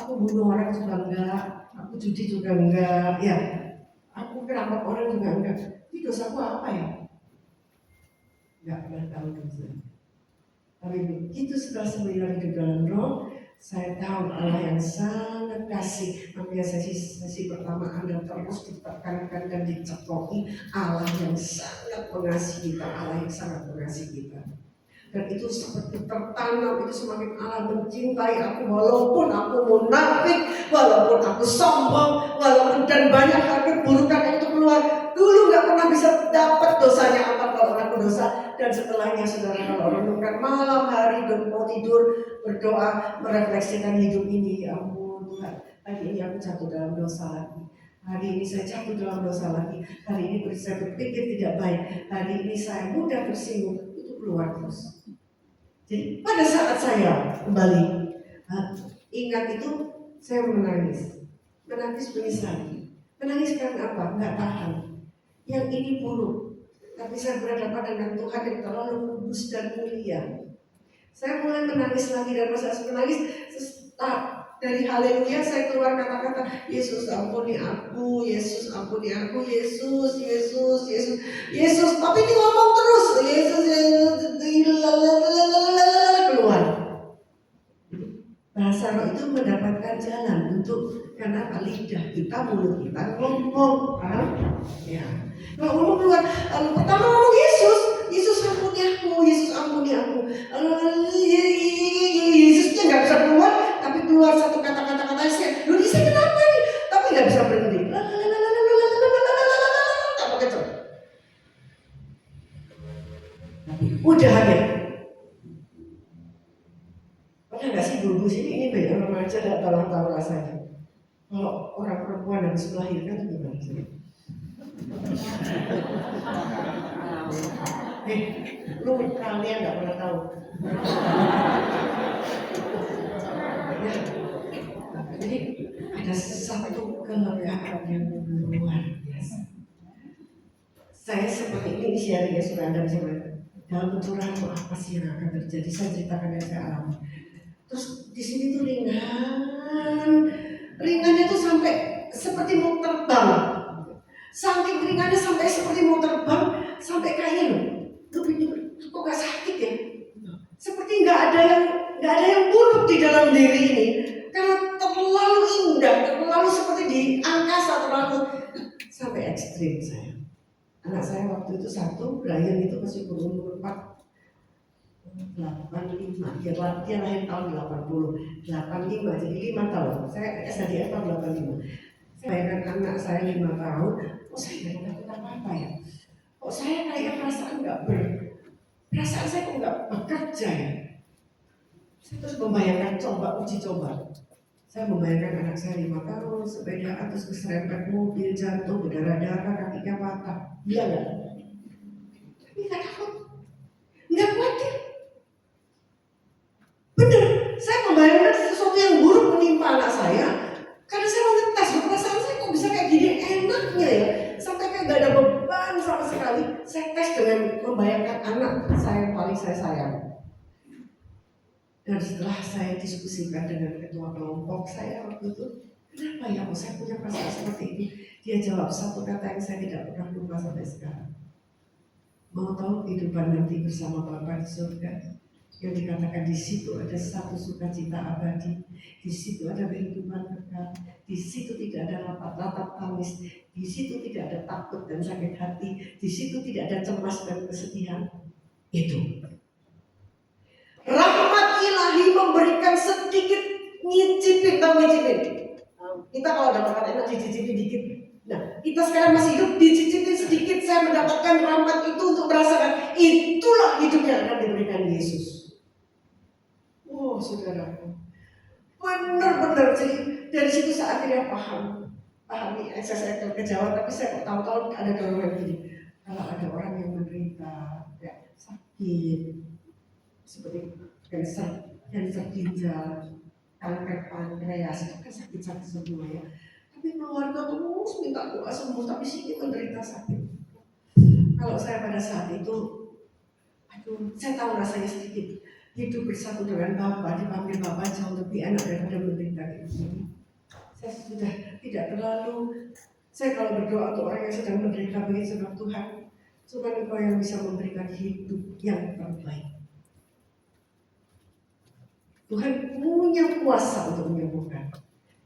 Aku bunuh orang juga enggak, aku judi juga enggak, ya. Aku keramat orang juga enggak. Ini dosaku apa ya? Enggak pernah tahu dosa. Tapi begitu setelah sembilan di dalam roh, saya tahu Allah yang sangat kasih. Makanya sesi pertama Anda terus ditekankan dan dicekoki Allah yang sangat mengasihi kita, Allah yang sangat mengasihi kita. Dan itu seperti tertanam, itu semakin Allah mencintai aku walaupun aku munafik, walaupun aku sombong, walaupun dan banyak hal keburukan itu keluar. Dulu nggak pernah bisa dapat dosanya apa kalau orang berdosa. Dan setelahnya saudara kalau renungkan malam hari dan mau tidur berdoa merefleksikan hidup ini, ya ampun Tuhan, hari ini aku jatuh dalam dosa lagi. Hari ini saya jatuh dalam dosa lagi. Hari ini saya berpikir tidak baik. Hari ini saya mudah tersinggung. Itu keluar terus. Jadi pada saat saya kembali ingat itu, saya menangis menyesal. Menangis karena apa? Nggak tahan. Yang ini buruk. Tapi saya berhadapan dengan Tuhan yang terlalu kudus dan mulia. Saya mulai menangis lagi, dan masa saya menangis dari haleluya saya keluar kata-kata, Yesus ampuni aku, Yesus ampuni aku, Yesus, Yesus, Yesus, Yesus. Tapi ini ngomong terus, Yesus, keluar. Bahasa roh itu mendapatkan jalan untuk, karena lidah kita, mulut kita ngomong, ya. Kalau ngomong keluar, pertama ngomong Yesus, Yesus ampuni aku, Yesus ampuni aku. Yesusnya nggak bisa keluar, tapi keluar satu kata-kata saya. Lu bisa kenapa nih? Tapi nggak bisa berhenti. Udah habis. Pernah nggak sih dulu sini ini banyak remaja dan tahu rasanya. Kalau orang perempuan habis melahirkan itu gimana sih? Lu kalian nggak pernah tahu. Ya. Jadi ada satu kelegaan yang luar biasa. Saya seperti ini sharing ya supaya Anda bisa melihat dalam pencurahan itu apa sih yang akan terjadi. Saya ceritakan yang saya alami. Terus di sini tuh ringannya tuh sampai seperti mau terbang. Saking ringannya sampai seperti mau terbang, sampai kayak kok gak sakit ya? Seperti nggak ada yang buruk di dalam diri ini, karena terlalu indah, terlalu seperti di angkasa, terlalu sampai ekstrim saya. Anak saya waktu itu satu, Brian itu masih berumur 85, dia lahir tahun 85, jadi 5 tahun. Saya SDM tahun 85. Saya bayangkan anak saya 5 tahun, saya nggak takut apa-apa ya. Kok saya kayak perasaan saya kok nggak bekerja ya. Saya terus membayangkan uji coba. Saya membayangkan anak saya 5 tahun, sepedaan terus keserempet mobil, jatuh, berdarah-darah, kakinya patah. Dia nggak? Tapi nggak takut, nggak khawatir. Bener, saya membayangkan sesuatu yang buruk menimpa anak saya. Karena saya mau ngetes, perasaan saya kok bisa kayak gini, enaknya ya. Sampai kayak gak ada beban sama sekali. Saya tes dengan membayangkan anak saya yang paling saya sayang. Dan setelah saya diskusikan dengan ketua kelompok saya waktu itu, kenapa ya kok saya punya perasaan seperti ini? Dia jawab satu kata yang saya tidak pernah lupa sampai sekarang. Mau tahu kehidupan nanti bersama Bapa di surga? Yang dikatakan di situ ada satu sukacita abadi, di situ ada kehidupan kekal, di situ tidak ada ratap tangis, di situ tidak ada takut dan sakit hati, di situ tidak ada cemas dan kesedihan. Itu rahmat ilahi memberikan sedikit, ngicipin. Kita kalau ada makan enak dicicipin dikit. Nah, kita sekarang masih hidup, dicicipin sedikit. Saya mendapatkan rahmat itu untuk merasakan itulah hidup yang akan diberikan Yesus. Oh saudaraku, benar-benar. Jadi dari situ saya akhirnya pahami saya ke Jawa, tapi saya kok tahu-tahu ada dorongan gini. Kalau ada orang yang menderita, ya, sakit, seperti kanker ginjal, kanker pankreas, itu kan sakit-sakit semua ya. Tapi keluarga terus minta doa sembuh, tapi sini menderita sakit. Kalau saya pada saat itu, saya tahu rasanya sedikit. Hidup bersatu dengan Bapa, dipanggil Bapa jauh lebih enak daripada menderita ini. Saya sudah tidak terlalu. Saya kalau berdoa untuk orang yang sedang menderita bagi sebab Tuhan, cuma Engkau yang bisa memberikan hidup yang terbaik. Tuhan punya kuasa untuk menyembuhkan,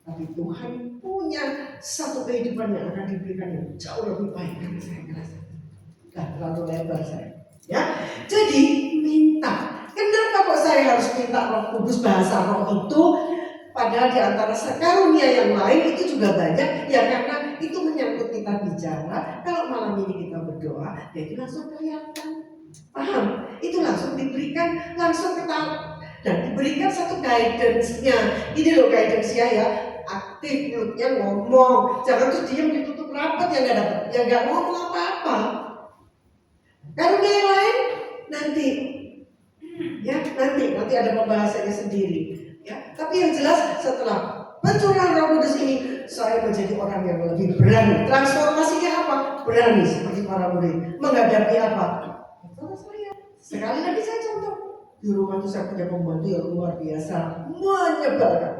tapi Tuhan punya satu kehidupan yang akan diberikan yang jauh lebih baik dari saya merasa. Terlalu lebar saya. Ya, jadi minta. Kenapa kok saya harus minta Roh Kudus, bahasa roh itu? Padahal di antara karunia yang lain itu juga banyak. Ya karena itu menyangkut kita bicara. Kalau malam ini kita berdoa, ya itu langsung kelihatan. Paham? Itu langsung diberikan, langsung ketahuan. Dan diberikan satu guidance-nya. Ini loh guidance-nya ya. Aktif, mulutnya ngomong. Jangan terus diam ditutup rapat yang gak dapat. Ya gak ngomong apa-apa. Karunia yang lain nanti. Ya, nanti ada pembahasannya sendiri. Ya, tapi yang jelas setelah pencurahan Roh Kudus ini, saya menjadi orang yang lebih berani. Transformasinya apa? berani seperti para murid menghadapi apa? Saudara saya. Sekali lagi saya contoh. Di rumah itu saya punya pembantu yang luar biasa, menyebalkan.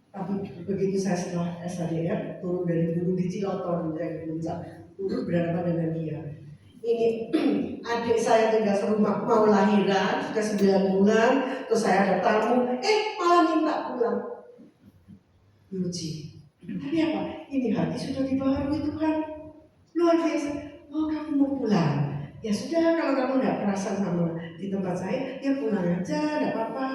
Tapi begitu saya setelah SHDR turun dari gunung di Ciloton dari puncak, turun berhadapan dengan dia. Ini adik saya tinggal serumah mau lahiran sudah 9 bulan, terus saya ada tamu, malah minta pulang. Diuji. Tapi apa? Ini hati sudah dibaharui Tuhan. Luar biasa. Oh, kamu mau pulang? Ya sudah, kalau kamu nggak kerasan sama di tempat saya, ya pulang aja, nggak apa-apa.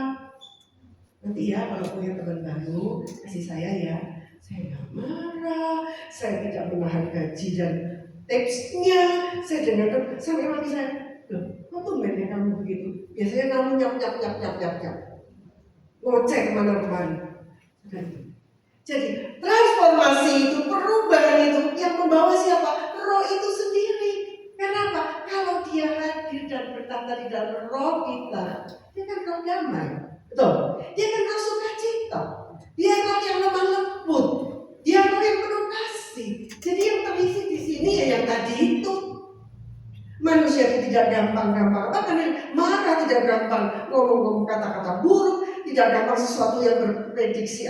Nanti ya kalau punya teman baru, kasih saya ya. Saya nggak marah, saya tidak menahan gaji dan tipsnya. Saya dengar sampai mati saya, loh, kok tumbennya kamu begitu? Biasanya kamu nyap. Ngoceh kemana-kemana. Jadi transformasi itu, perubahan itu yang membawa siapa? Roh itu sendiri. Kenapa? Kalau dia hadir dan bertata di dalam roh kita, dia kan roh damai. Betul? Dia kan roh sukacita. Dia roh yang lemah lembut. Dia roh yang penuh kasih. Jadi yang terisi di sini ya yang tadi itu. Manusia tidak gampang-gampang, bahkan marah tidak gampang, ngomong-ngomong kata-kata buruk, tidak gampang sesuatu yang berprediksi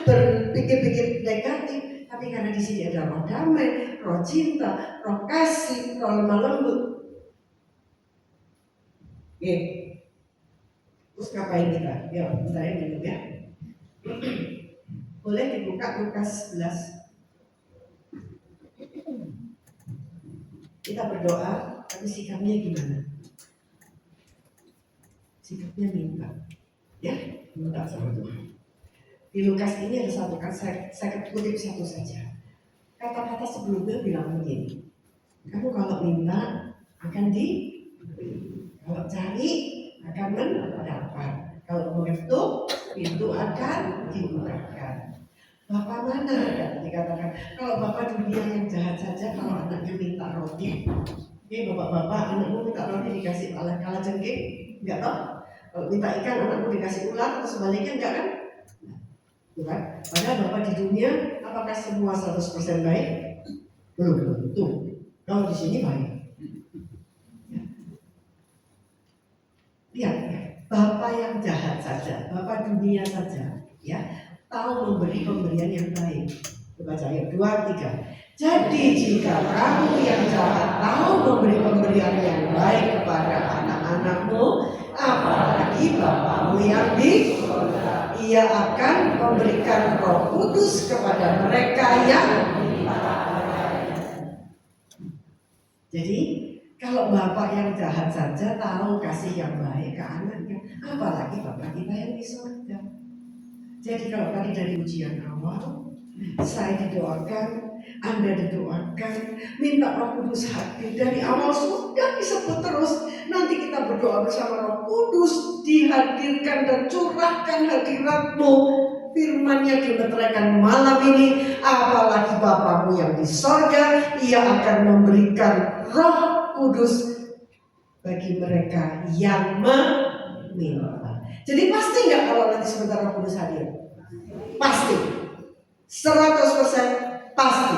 berpikir-pikir negatif. Tapi karena di sini ada roh damai, roh cinta, roh kasih, roh lemah lembut. Oke. Terus ngapain kita? Ya, saya dulu ya. Boleh dibuka Lukas 11. Kita berdoa, tapi sikapnya gimana? Sikapnya minta. Ya, minta sama Tuhan. Di Lukas ini ada satu kata, saya kutip satu saja. Kata-kata sebelumnya bilang begini, kamu kalau minta akan kalau cari akan mendapat, kalau mengetuk pintu akan dibukakan. Bapak mana ada dikatakan, kalau bapak dunia yang jahat saja, kalau anaknya minta roti, bapak-bapak anakmu minta roti dikasih kala jengking, enggak toh? Kalau minta ikan anakmu dikasih ular, atau sebaliknya enggak kan? Bukan? Padahal bapak di dunia, apakah semua 100% baik? Belum. Tuh, kalau di sini baik. Lihat, bapak yang jahat saja, bapak dunia saja, ya. Tahu memberi pemberian yang baik. Baca ayat 2, 3. Jadi jika kamu yang jahat tahu memberi pemberian yang baik kepada anak-anakmu, apalagi Bapamu yang di surga, Ia akan memberikan Roh Kudus kepada mereka yang Jadi kalau bapak yang jahat saja tahu kasih yang baik ke anaknya, apalagi bapak kita yang di surga. Jadi kalau tadi dari ujian awal, saya didoakan, Anda didoakan, minta Roh Kudus hadir. Dari awal sudah disebut terus. Nanti kita berdoa bersama Roh Kudus, dihadirkan dan curahkan hadirat-Mu. Firman-Nya dimeteraikan malam ini, apalagi Bapamu yang di sorga, Ia akan memberikan Roh Kudus bagi mereka yang meminta. Jadi pasti nggak kalau nanti sebentar Roh Kudus hadir? Pasti, 100% pasti,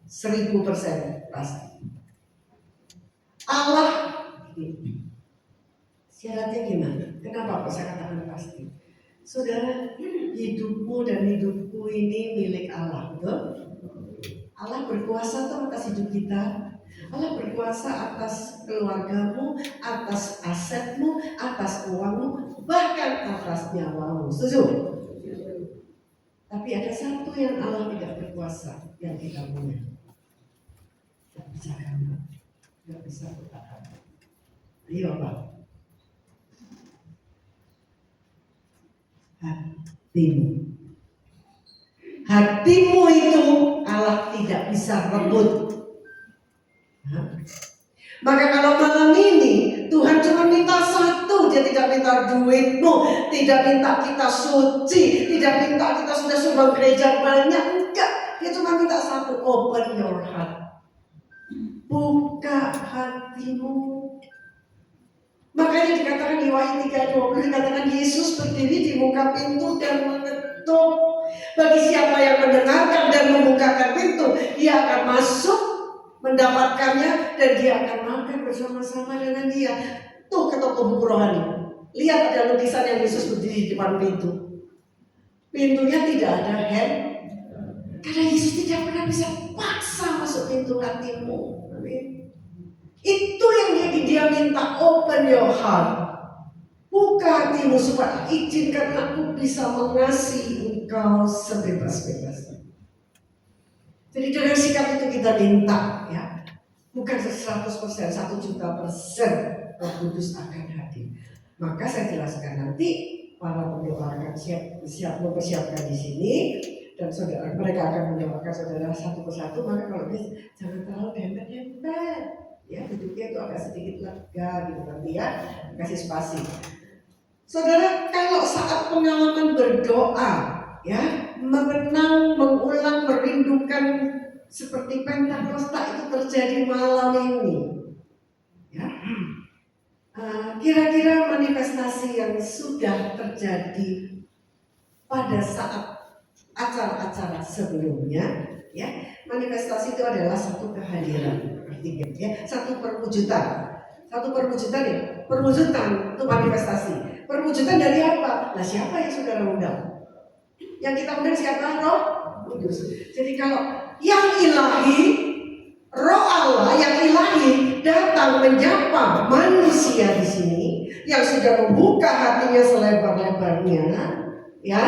1000% pasti. Allah, syaratnya gimana? Kenapa kok saya katakan pasti? Saudara, hidupmu dan hidupku ini milik Allah, betul? Allah berkuasa atas hidup kita. Allah berkuasa atas keluargamu, atas asetmu, atas uangmu, bahkan atas nyawamu. Setuju? Tapi ada satu yang Allah tidak berkuasa, yang kita punya. Tidak bisa gambar, tidak bisa bertahan. Ayo Pak. Hatimu. Hatimu itu Allah tidak bisa rebut. Maka kalau malam ini Tuhan cuma minta satu, Dia tidak minta duitmu, tidak minta kita suci, tidak minta kita sudah sumbang gereja banyak, enggak. Dia cuma minta satu, open your heart, buka hatimu. Makanya dikatakan di Wahyu 3:20 dikatakan Yesus berdiri di muka pintu dan mengetuk. Bagi siapa yang mendengarkan dan membukakan pintu, dia akan masuk mendapatkannya dan dia akan makan bersama-sama dengan dia. Tuh ke toko buku rohani. Lihat ada lukisan yang Yesus berdiri di depan pintu. Pintunya tidak ada hand. Karena Yesus tidak pernah bisa paksa masuk pintu hatimu. Amin. Itu yang dia minta, open your heart. Buka hatimu supaya izinkan aku bisa mengasihi engkau sebebas-bebasnya. Jadi dengan sikap itu kita minta, ya, bukan 100%, 1.000.000% Roh Kudus akan hadir. Maka saya jelaskan nanti para pendoa akan siap mempersiapkan di sini dan saudara mereka akan mendoakan saudara satu persatu. Maka kalau bisa jangan terlalu dempet-dempet, ya duduknya itu agak sedikit lega gitu nanti ya, kasih spasi. Saudara, kalau saat pengalaman berdoa, ya, mengenang, mengulang, merindukan seperti Pentakosta itu terjadi malam ini, ya, kira-kira manifestasi yang sudah terjadi pada saat acara-acara sebelumnya, ya, manifestasi itu adalah satu kehadiran, artinya, ya, satu perwujudan ya, perwujudan itu manifestasi. Perwujudan dari apa? Nah, siapa yang saudara undang? Yang kita undang siapa? Roh Kudus. Jadi kalau yang ilahi, Roh Allah yang ilahi datang menyapa manusia di sini yang sudah membuka hatinya selebar-lebarnya, ya,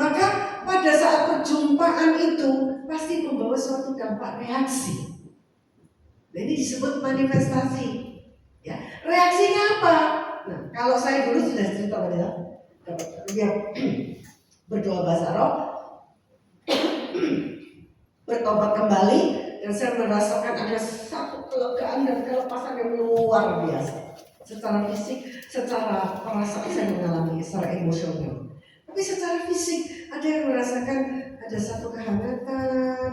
maka pada saat perjumpaan itu pasti membawa suatu dampak reaksi. Jadi disebut manifestasi. Ya, reaksinya apa? Nah, kalau saya dulu sudah cerita pada dia berdoa bahasa roh, bertobat kembali, dan saya merasakan ada satu kelegaan dan kelepasan yang luar biasa. Secara fisik, secara perasaan saya mengalami, secara emosional. Tapi secara fisik ada yang merasakan ada satu kehangatan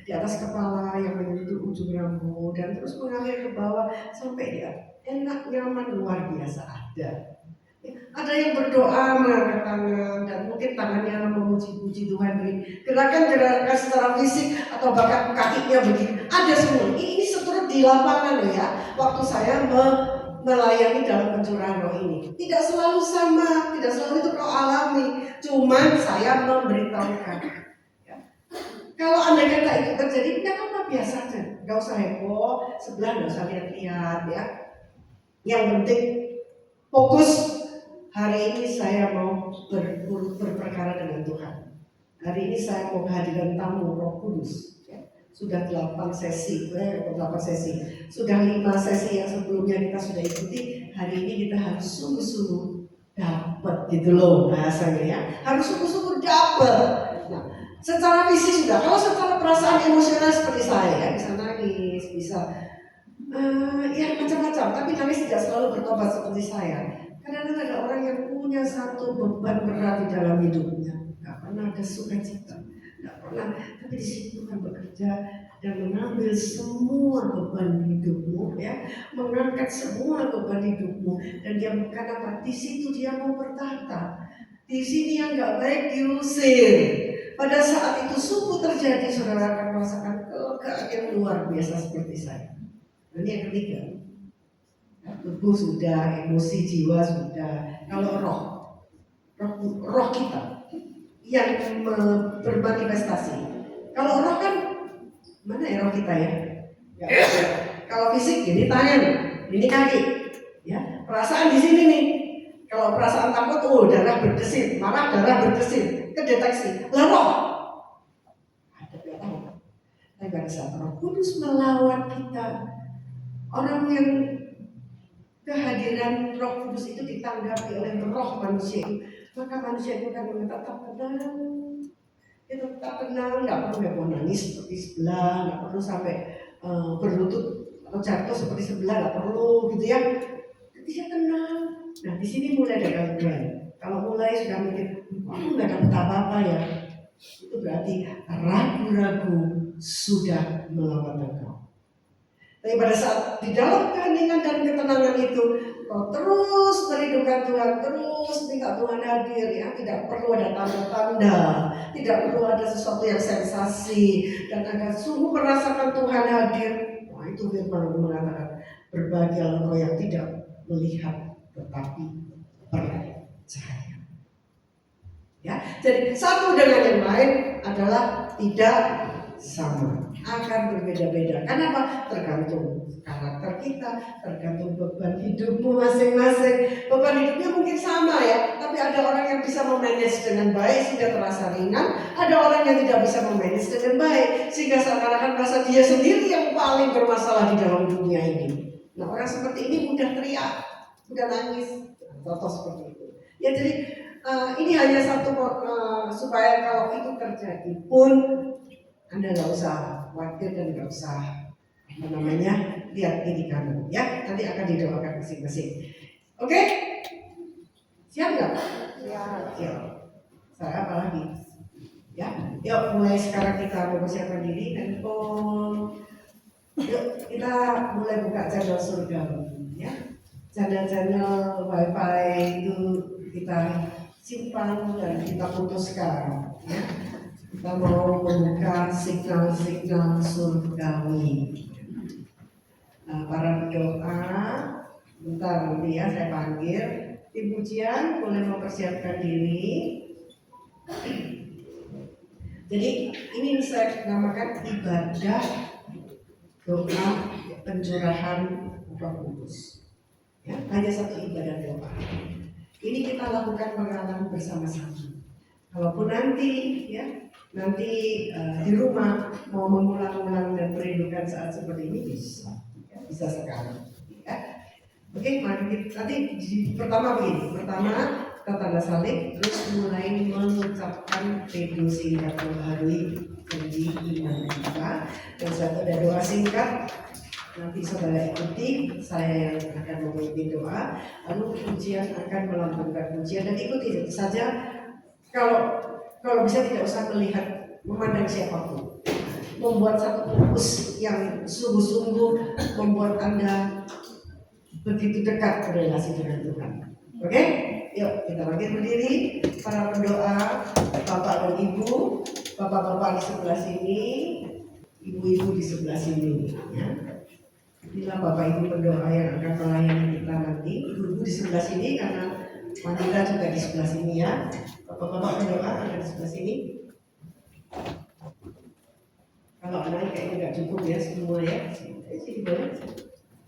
di atas kepala yang menyentuh ujung rambut dan terus mengalir ke bawah sampai dia enak, nyaman, luar biasa ada. Ada yang berdoa mengangkat tangan dan mungkin tangannya memuji-puji Tuhan, gerakan-gerakan secara fisik atau bahkan kakinya begini, ada semua. Ini seturut di lapangan ya. Waktu saya melayani dalam pencurahan roh ini, tidak selalu sama, tidak selalu itu kau alami. Cuman saya memberitahukan. Ya. Kalau andai kata itu terjadi, tidak apa biasa aja, nggak usah heboh, sebelah nggak usah lihat-lihat ya. Yang penting fokus. Hari ini saya mau berperkara dengan Tuhan. Hari ini saya mau kehadiran tamu Roh Kudus. Ya. Sudah 8 sesi. Sudah 5 sesi yang sebelumnya kita sudah ikuti. Hari ini kita harus sungguh-sungguh dapat gitu loh bahasanya ya. Harus sungguh-sungguh dapat. Nah, secara fisik sudah. Kalau secara perasaan emosional seperti saya ya, bisa nangis, bisa ya macam-macam. Tapi nangis tidak selalu bertobat seperti saya. Kadang-kadang ada orang yang punya satu beban berat di dalam hidupnya, nggak pernah ada sukacita, nggak pernah. Tapi di situ Tuhan bekerja dan mengambil semua beban hidupmu, ya, mengangkat semua beban hidupmu, dan dia karena di situ dia mau bertata. Di sini yang nggak baik diusir. Pada saat itu sungguh terjadi, saudara akan merasakan kelegaan yang luar biasa seperti saya. Dan yang ketiga. Tubuh sudah, emosi jiwa sudah. Kalau roh kita yang bermanifestasi. Kalau roh kan mana ya roh kita ya? Ya. Kalau fisik ini tangan, ini kaki, ya. Perasaan di sini nih. Kalau perasaan takut, darah berdesit, marah darah berdesit, kedeteksi. Lah roh ada tahu. Tapi pada saat Roh Kudus melawan kita, orang yang kehadiran Roh Kudus itu ditanggapi oleh roh manusia itu, maka manusia itu akan tetap tenang, dia tetap tenang, nggak perlu heboh nangis seperti sebelah, nggak perlu sampai berlutut atau jatuh seperti sebelah, nggak perlu gitu ya. Dia tenang. Nah di sini mulai ada gangguan. Kalau mulai sudah mikir, nggak dapat apa-apa ya, itu berarti ragu-ragu sudah melawan engkau. Tapi pada saat di dalam keheningan dan ketenangan itu, kau terus merindukan Tuhan, terus minta Tuhan hadir, ya tidak perlu ada tanda-tanda, tidak perlu ada sesuatu yang sensasi, dan agar sungguh merasakan Tuhan hadir. Wah, itu firman mengatakan berbahagia engkau yang tidak melihat tetapi percaya. Ya, jadi satu dengan yang lain adalah tidak sama, akan berbeda-beda. Kenapa? Tergantung karakter kita, tergantung beban hidupmu masing-masing. Beban hidupnya mungkin sama ya, tapi ada orang yang bisa memanage dengan baik sehingga terasa ringan, ada orang yang tidak bisa memanage dengan baik sehingga seakan-akan merasa dia sendiri yang paling bermasalah di dalam dunia ini. Nah, orang seperti ini mudah teriak, mudah nangis, contoh seperti itu. Ya, jadi ini hanya satu supaya kalau itu terjadi pun Anda nggak usah khawatir dan nggak usah lihat diri kamu, ya nanti akan didoakan masing-masing. Oke? Siap nggak? Siap. Saya apa lagi? Ya, yuk mulai sekarang kita mempersiapkan diri dan yuk kita mulai buka channel surga, ya. Channel-channel wifi itu kita simpan dan kita putuskan, ya. Kita mau membuka signal-signal surgawi. Nah, para pendoa, bentar nanti ya saya panggil. Tim pujian boleh mempersiapkan diri. Jadi ini saya namakan ibadah doa pencurahan Roh Kudus. Ya, hanya satu ibadah doa. Ini kita lakukan pengalaman bersama-sama. Kalaupun nanti di rumah mau mengulang-ulang dan merindukan saat seperti ini bisa sekarang. Ya. Oke, mari pertama kita tanda salib, terus mulai mengucapkan credo singkat membaharui janji iman kita. Dan satu ada doa singkat. Nanti saudara ikuti, saya yang akan memimpin doa, lalu pujian akan melambungkan pujian dan ikuti saja. Kalau bisa tidak usah melihat, memandang siapapun. Membuat satu fokus yang sungguh-sungguh membuat Anda begitu dekat berrelasi dengan Tuhan. Oke? Yuk kita bangkit berdiri, para pendoa, Bapak dan Ibu, Bapak-bapak di sebelah sini, Ibu-ibu di sebelah sini. Ya. Inilah Bapak Ibu pendoa yang akan melayani kita nanti. Ibu-ibu di sebelah sini karena wanita juga di sebelah sini ya. Bapak-bapak pendoa ada di sebelah sini. Kalau naik kayaknya nggak cukup ya semua ya. Sini boleh.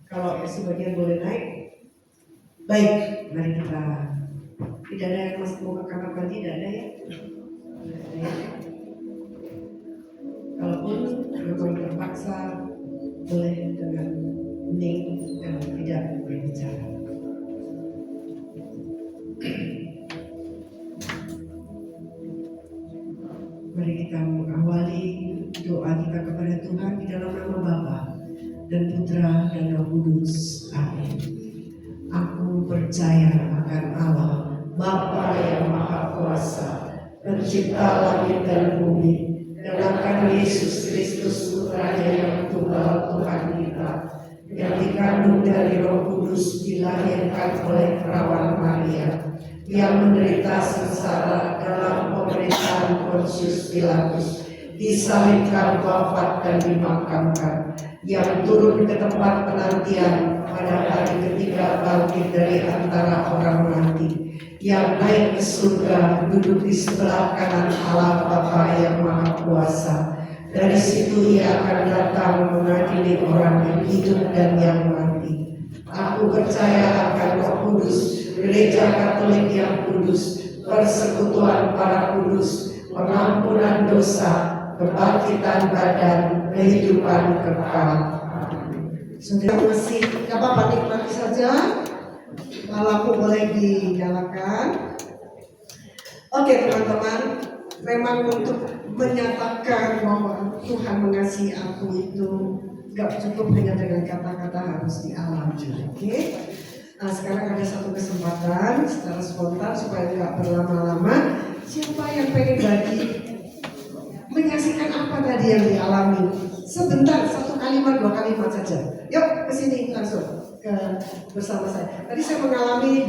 Kalau sebagian boleh naik. Baik, mari kita. Tidak ada yang masih mau ke kamar mandi, tidak ada ya. Kalaupun memang terpaksa boleh dengan hening dan tidak berbicara. Mari kita mengawali doa kita kepada Tuhan di dalam nama Bapa dan Putra dan Roh Kudus. Amin. Aku percaya akan Allah, Bapa yang Maha Kuasa, Pencipta langit dan bumi, dan akan Yesus Kristus Putranya yang tunggal Tuhan kita, yang dikandung dari Roh Kudus, dilahirkan oleh perawan Maria, yang menderita sengsara dalam pemerintahan Pontius Pilatus, disalibkan, wafat dan dimakamkan, yang turun ke tempat penantian, pada hari ketiga bangkit dari antara orang mati, yang naik ke surga, duduk di sebelah kanan Allah Bapa yang Maha Kuasa. Dari situ ia akan datang mengadili orang yang hidup dan yang mati. Aku percaya akan Roh Kudus, Gereja Katolik yang kudus, persekutuan para kudus, pengampunan dosa, kebangkitan badan, kehidupan kekal. Sudah masih tidak apa-apa, nikmati saja. Lampu boleh dinyalakan. Oke teman-teman, memang untuk menyatakan bahwa Tuhan mengasihi aku itu gak cukup hanya dengan kata-kata, harus dialami. Oke? Nah sekarang ada satu kesempatan secara spontan supaya gak berlama-lama. Siapa yang pengen bagi menyaksikan apa tadi yang dialami? Sebentar, 1 kalimat 2 kalimat saja. Yuk. ke sini langsung ke bersama saya. Tadi saya mengalami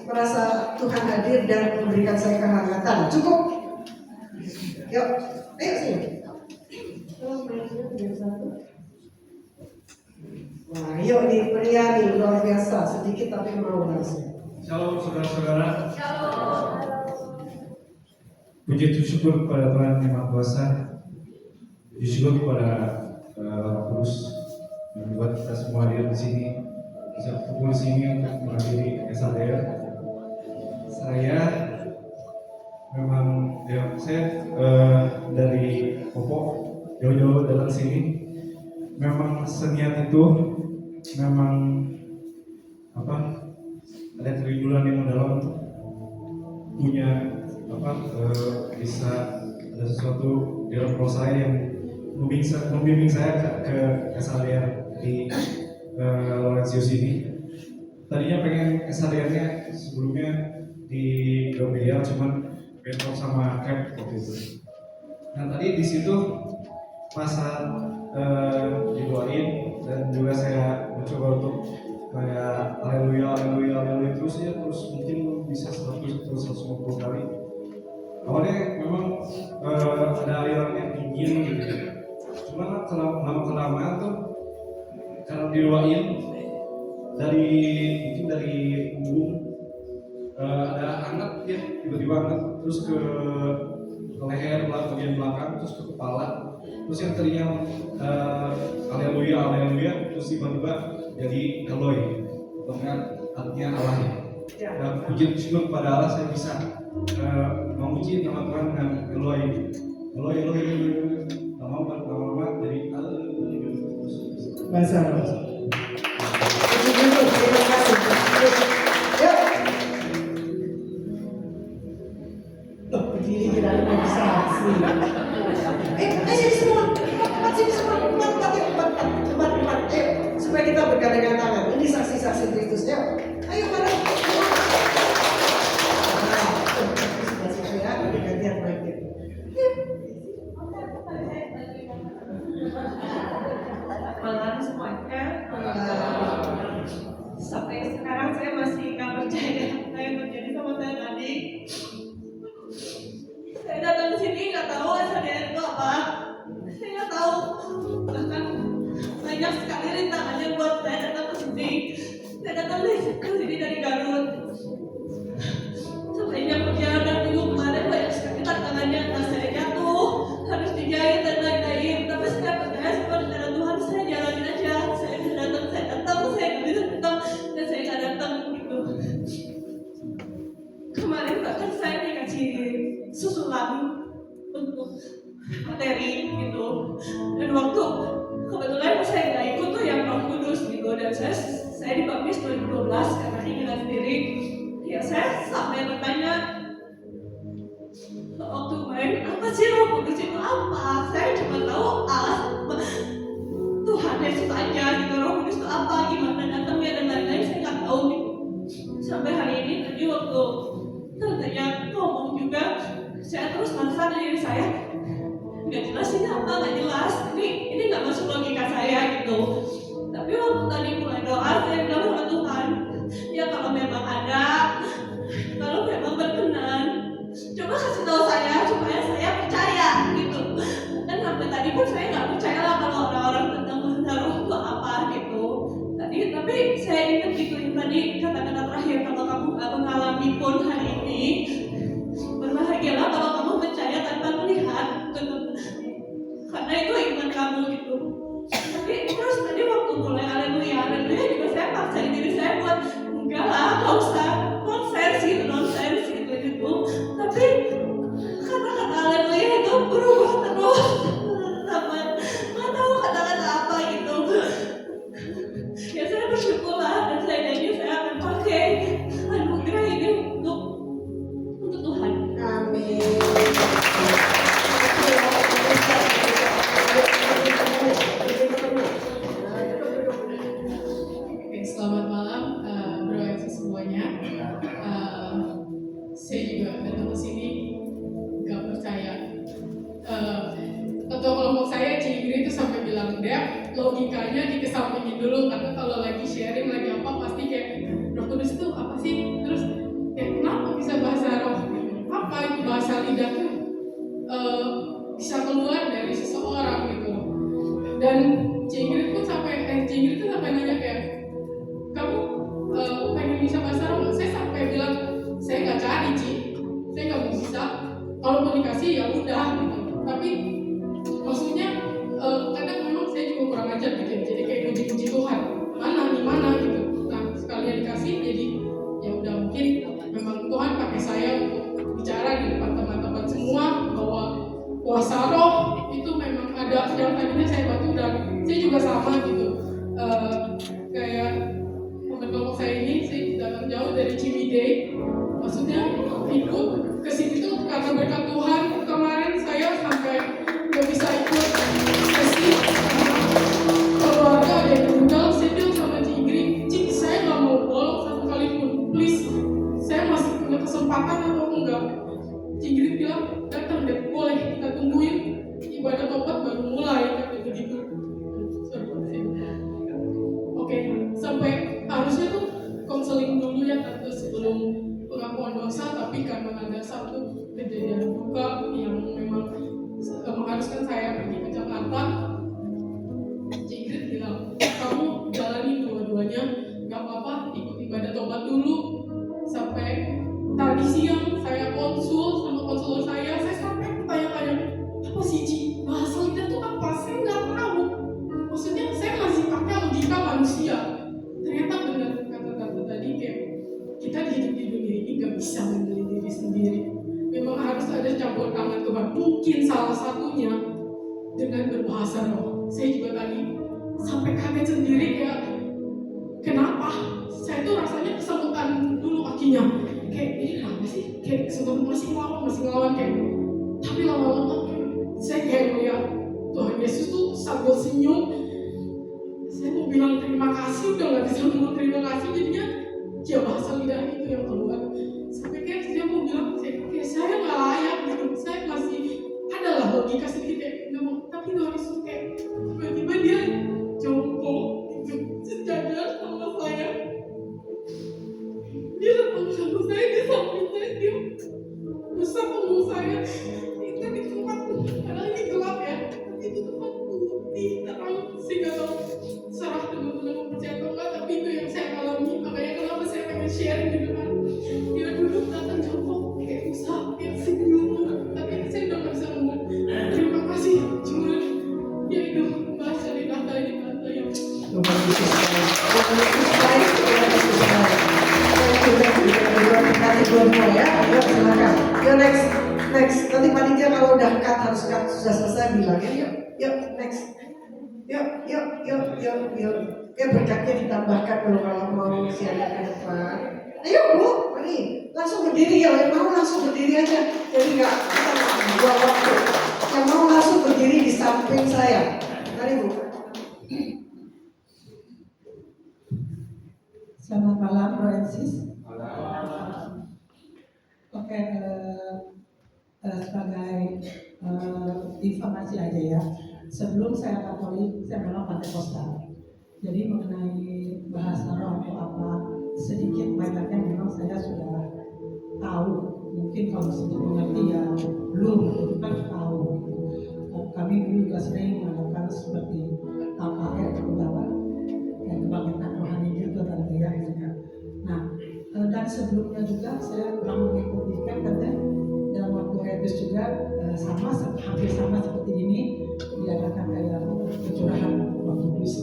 merasa Tuhan hadir dan memberikan saya kehangatan. Cukup. Yuk, ayo sini. Nah, yuk nih pria nih luar biasa, sedikit tapi mau langsung. Shalom saudara-saudara. Puji syukur kepada Tuhan Yang Maha Kuasa. Puji syukur kepada Roh Kudus yang membuat kita semua hadir di sini. Bisa kumpul di sini untuk menghadiri SLDR. Saya memang saya dari Popok jauh-jauh datang sini. Memang seniat itu memang ada kerinduan yang mendalam untuk punya bisa ada sesuatu di dalam kepala saya yang membimbing saya ke SLDR di Laurentius ini. Tadinya pengen SLDR-nya sebelumnya di GBL, cuman bentrok sama Cap waktu itu. Nah tadi di situ pas didoain dan juga saya mencoba untuk kayak haleluya terus mungkin bisa 100 atau 150 kali. Awalnya memang ada aliran yang ingin gitu ya. Cuma lama-kelamaan tuh kalau didoain mungkin dari punggung ada hangat ya, tiba-tiba hangat terus ke leher bagian belakang terus ke kepala. Terus yang tadinya haleluya terus tiba-tiba jadi Eloi, dengan artinya Allah ya. Dan puji syukur kepada Allah saya bisa memuji nama Tuhan dengan Eloi. Lama-lama jadi Bahasa Arab. Terima kasih. Yuk. Loh, begini tidak ada bisa asli. Sini semua. Sini semua. Cepat. Ayo, supaya kita bergandengan tangan. Ini saksi-saksi Kristus. Ayo bareng. Sudah siap ya, nanti gantian mic-nya. Malam semuanya. Sampai sekarang saya masih nggak percaya apa yang terjadi sama saya tadi. Saya datang ke sini nggak tahu SLDR itu apa. Saya nggak tahu. Bahkan banyak sekali rintangannya buat saya datang ke sini. Saya datang ke sini dari Garut. Sebenarnya perjalanan minggu kemarin banyak sekali tantangannya. Nah, saya jatuh, harus dijahit dan lain-lain. Tapi saya percaya sama rencana Tuhan, saya jalanin aja. Saya datang, saya nggak bisa datang, dan saya nggak datang gitu. Kemarin bahkan saya dikasih susulan untuk materi gitu. Dan waktu kebetulan saya nggak ikut tuh yang Roh Kudus gitu, dan saya dibaptis 2012 karena keinginan sendiri. Ya saya sampai bertanya waktu main, apa sih Roh Kudus itu apa? Saya cuma tahu Allah Tuhan Yesus aja gitu. Roh Kudus itu apa, gimana datangnya dan lain-lain saya nggak tahu gitu. Sampai hari ini tadi waktu tantenya ngomong juga, saya terus merasa diri saya nggak jelas ini apa, nggak jelas. Ini nggak masuk logika saya gitu. Tapi waktu tadi mulai doa, saya bilang sama Tuhan, ya kalau memang ada, kalau memang berkenan, coba kasih tahu saya supaya saya percaya gitu. Dan sampai tadi pun saya nggak percaya lah kalau orang-orang tentang Roh itu apa gitu. Tapi saya ingat gitu yang tadi kata-kata terakhir, kalau kamu nggak mengalami pun hari ini, berbahagialah kalau kamu percaya tanpa melihat gitu. Karena itu iman kamu gitu. Tapi terus tadi waktu mulai haleluya logikanya dikesampingin dulu, karena kalau lagi sharing lagi apa pasti kayak Roh Kudus itu apa sih, terus kayak kenapa bisa bahasa roh, apa itu bahasa lidah tuh bisa keluar dari seseorang gitu. Dan Cingrid tuh sampai nanya kayak, kamu pengen bisa bahasa roh nggak? Saya sampai bilang saya nggak cari Ci, saya nggak mau bisa, kalau dikasih ya udah gitu. Tapi maksudnya kadang memang saya juga kurang ajar gitu ya, jadi kayak uji Tuhan mana gitu. Nah sekalian dikasih jadi ya udah, mungkin memang Tuhan pakai saya untuk bicara di depan teman-teman semua bahwa kuasa roh itu memang ada. Yang tadinya saya batu dan saya juga sama gitu. Kayak teman kelompok saya ini, saya datang jauh dari Ciwidey, maksudnya ikut ke sini tuh karena berkat Tuhan. Kemarin saya sampai nggak bisa ikut sesi karena keluarga ada yang meninggal. Saya bilang sama Cik, saya nggak mau bolong satu kali pun, please, saya masih punya kesempatan atau enggak. Cik bilang datang deh, boleh kita tungguin ibadah tobat baru mulai, kata begitu. Oke, sampai harusnya tuh konseling dulu ya tante sebelum pengakuan dosa, tapi karena ada satu kejadian duka yang memang mengharuskan saya pergi ke Jakarta, Cingrid bilang, kamu jalani dua-duanya, gak apa-apa, ikut ibadah tobat dulu. Sampai tadi siang saya konsul sama konselor saya sampai tanya-tanya, apa sih Ci? Bahasa lidah tuh apa? Saya nggak tahu. Maksudnya saya masih pakai logika manusia. Ternyata benar kata tante tadi, kayak kita hidup di dunia ini nggak bisa mengenali diri sendiri. Memang harus ada campur tangan Tuhan. Mungkin salah satunya dengan berbahasa roh. Saya juga tadi sampai kaget sendiri, kayak kenapa? Saya tuh rasanya kesemutan dulu kakinya. Kayak ini kenapa sih? Kayak sebelum masih ngelawan kayak. Tapi lama-lama saya kayak melihat Tuhan Yesus tuh sambil senyum. Saya mau bilang terima kasih, udah nggak bisa ngomong terima kasih, jadinya ya bahasa lidah itu yang keluar. Sampai kayak saya mau bilang kayak saya nggak layak gitu. Saya masih adalah logika sedikit kayak nggak mau. Tapi Tuhan Yesus kayak tiba-tiba dia jongkok gitu, sejajar sama saya. Dia datang sama saya di samping saya, dia usap punggung saya. Itu di tempat, padahal ini gelap ya, tapi itu tempat putih terang, sehingga tahu serah teman-teman mau percaya atau enggak, tapi itu yang saya alami. Makanya kenapa saya pengen sharing gitu kan. Dia duduk datang jongkok kayak usap, kayak senyum, tapi saya udah nggak bisa ngomong terima kasih, cuma ya itu bahasa lidah tadi tante yang Nanti belum mau ya, ayo silakan. Yuk next. Nanti panitia kalau udah cut harus cut sudah selesai bilang ya. Yuk next. Yuk. Ya berkatnya ditambahkan dulu kalau mau siaran ke depan. Ayo Bu, mari langsung berdiri ya. Yang mau langsung berdiri aja. Jadi nggak buang waktu. Yang mau langsung berdiri di samping saya. Mari Bu. Selamat malam, Francis. Oke, sebagai informasi aja ya. Sebelum saya Katolik, saya memang Pantekosta. Jadi mengenai bahasa roh atau apa, sedikit banyaknya memang saya sudah tahu. Mungkin kalau sedikit mengerti ya belum, itu kan tahu. Kami dulu juga sering melakukan seperti KKR atau apa, kayak kebangkitan rohani gitu tante ya. Nah, dan sebelumnya juga saya pernah mengikuti kan tante dalam waktu Rebus juga hampir sama seperti ini, diadakan kayak pencurahan Roh Kudus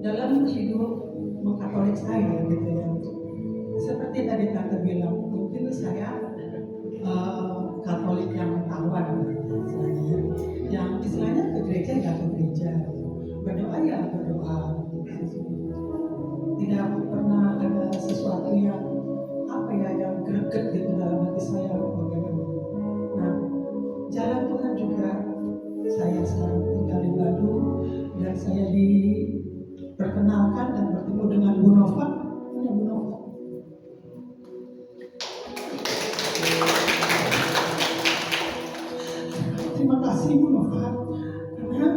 dalam hidup mengkatolik saya gitu ya. Seperti tadi tante bilang, mungkin saya Katolik yang tawan istilahnya, yang istilahnya ke gereja ya ke gereja, berdoa ya berdoa. Tidak pernah ada sesuatu yang apa ya yang greget gitu dalam hati saya bagaimana. Nah, jalan Tuhan juga, saya sekarang tinggal di Bandung dan saya diperkenalkan dan bertemu dengan Bu Nova. Mana Bu Nova? Terima kasih Bu Nova karena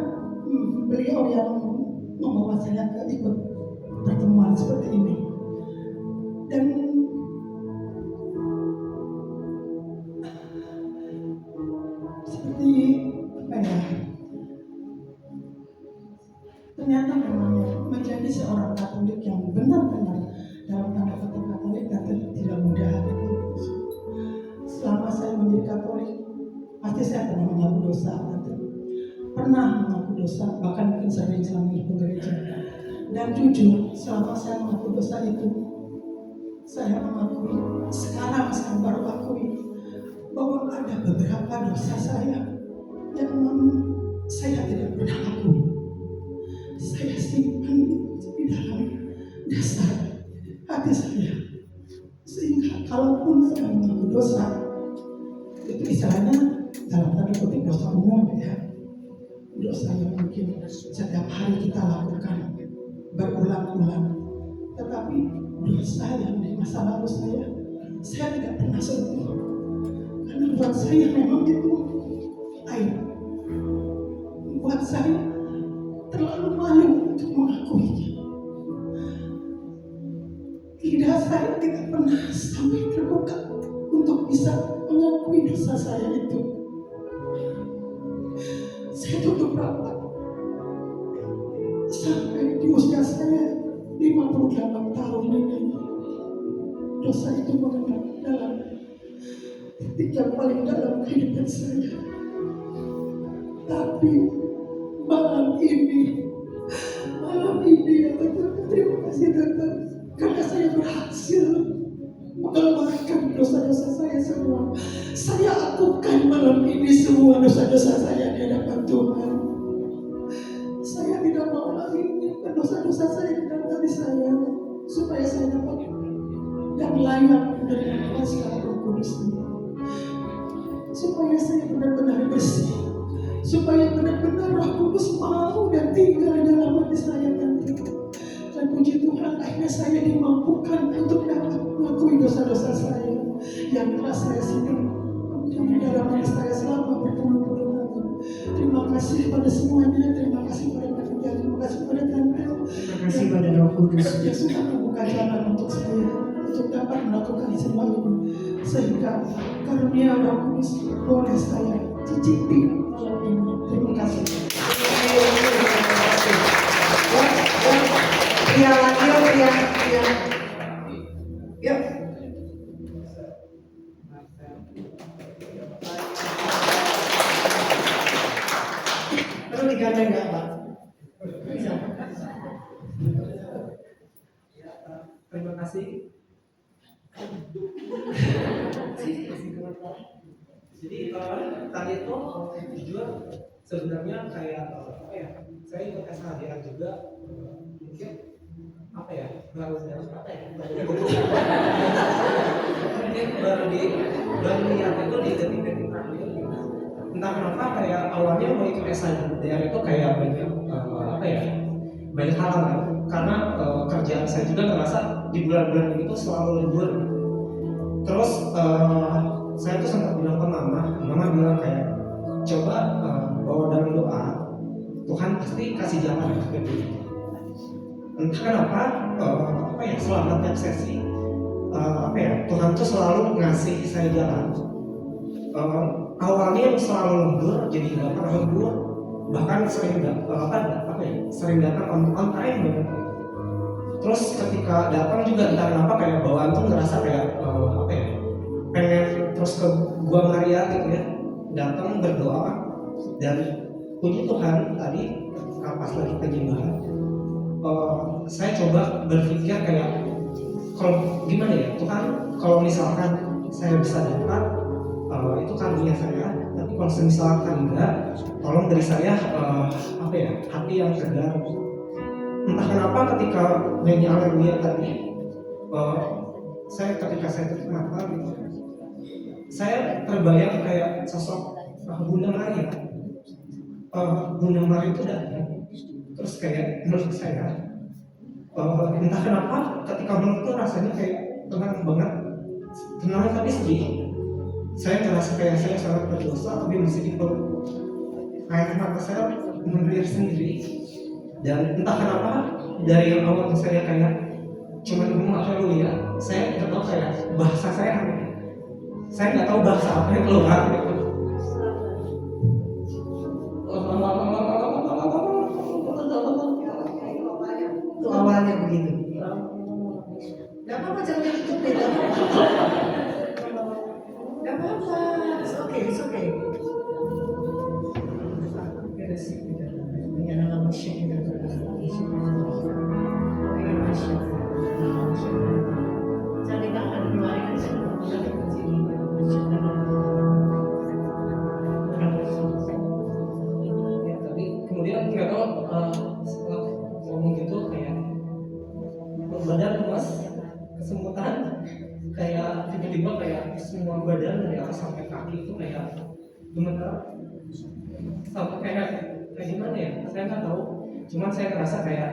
beliau yang membawa saya ke ikut pertemuan seperti ini. Dan seperti apa ya, ternyata memang menjadi seorang Katolik yang benar-benar dalam tanda kutip Katolik tidak mudah. Selama saya menjadi Katolik, pasti saya pernah mengaku dosa, pernah mengaku dosa, bahkan mungkin sering selama hidup gereja. Dan jujur, selama saya mengaku dosa itu, saya mengakui, sekarang saya baru akui bahwa ada beberapa dosa saya yang memang saya tidak pernah akui. Saya simpan di dalam dasar hati saya, sehingga kalaupun saya mengaku dosa, itu istilahnya dalam tanda kutip dosa umum ya, dosa yang mungkin setiap hari kita lakukan berulang-ulang. Tetapi dosa yang di masa lalu saya tidak pernah sentuh, karena buat saya memang itu aib. Buat saya terlalu malu untuk mengakuinya. Lidah saya tidak pernah sampai terbuka untuk bisa mengakui dosa saya itu. Saya tutup rapat sampai di usia saya 58 tahun ini. Dosa itu mengenal dalam titik yang paling dalam kehidupan saya. Tapi malam ini ya Tuhan, terima kasih Tuhan, karena saya berhasil mengeluarkan dosa-dosa saya semua. Saya akukan malam ini semua dosa-dosa saya di hadapan Tuhan. Saya tidak mau lagi menyimpan dosa-dosa saya di dalam hati saya, supaya saya dapat dan layak menerima kuasa Roh Kudus ini. Supaya saya benar-benar bersih, supaya benar-benar Roh Kudus mau dan tinggal di dalam hati saya nanti. Dan puji Tuhan, akhirnya saya dimampukan untuk dapat mengakui dosa-dosa saya yang telah saya simpan di dalam hati saya selama berpuluh-puluh tahun. Terima kasih pada semuanya, terima kasih pada Panitia, terima kasih pada Tante, Terima kasih pada Roh Kudus. yang sudah membuka jalan untuk saya untuk dapat melakukan semua ini, sehingga karunia Roh Kudus boleh saya cicipi malam ini. Terima kasih. Pria lagi, pria. Yuk. Perlu digandeng nggak Pak? Bisa. Terima kasih. Jadi tadi itu jujur sebenarnya kayak apa ya? Saya ikut SHDA juga, mungkin apa ya? Baru apa ya? Mungkin baru lihat itu di detik-detik terakhir. Entah kenapa kayak awalnya mau ikut SHDA itu kayak banyak apa ya? Banyak halangan karena kerjaan saya juga terasa di bulan-bulan itu selalu libur. Terus saya tuh sempat bilang ke mama bilang kayak coba bawa dalam doa, Tuhan pasti kasih jalan ke kita. Entah kenapa apa ya, selama tiap sesi apa ya, Tuhan tuh selalu ngasih saya jalan. Awalnya yang selalu lembur jadi nggak pernah lembur, bahkan sering sering datang on time banget. Terus ketika datang juga entah kenapa kayak bawaan tuh ngerasa kayak apa ya, pengen terus ke Gua Maria gitu ya, datang berdoa. Dan puji Tuhan tadi pas lagi penyembahan saya coba berpikir kayak kalau gimana ya Tuhan, kalau misalkan saya bisa dapat itu karunia saya, tapi kalau misalkan enggak, tolong beri saya apa ya, hati yang segar. Entah kenapa ketika nyanyi Haleluya tadi, ketika saya tutup mata gitu, saya terbayang kayak sosok Bunda Maria. Bunda Maria itu datang, terus kayak menurut saya, entah kenapa ketika menurut itu rasanya kayak tenang banget, tenang tapi sedih. Saya merasa kayak saya sangat berdosa, tapi masih dipeluk. Kayak kenapa saya mengalir sendiri. Dan entah kenapa dari awal saya kayak cuma ngomong haleluya, saya nggak tahu kayak bahasa saya aneh. Saya nggak tahu bahasa apa yang keluar gitu. Itu awalnya begitu. Gak apa-apa, jangan ditutupin. Gak apa-apa, it's okay. Kita sih, kita nama syekh kita. Cari tangan keluarin aja. Ya, tapi kemudian nggak tahu setelah ngomong gitu kayak badan lemas, kesemutan, kayak tiba-tiba kayak semua badan dari atas sampai kaki itu kayak gemetar, sampai kayak gimana ya? Saya nggak tahu. Cuman saya ngerasa kayak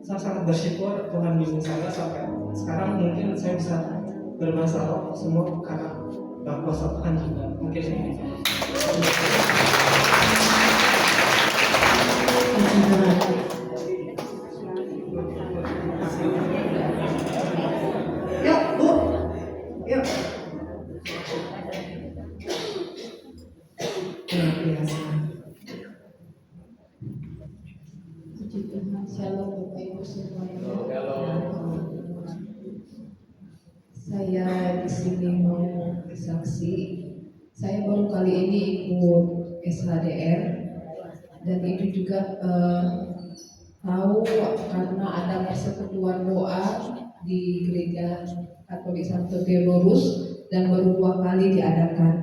saya sangat bersyukur Tuhan bimbing saya sampai sekarang mungkin saya bisa berbahasa roh semua karena kuasa Tuhan juga mungkin ini. Yuk, Bu. Yuk. Luar biasa. Puji Tuhan, shalom Bapak Ibu semuanya. Saya di sini mau bersaksi. Saya baru kali ini ikut SHDR dan itu juga tahu karena ada persekutuan doa di Gereja Katolik Santo Theodorus dan baru 2 kali diadakan.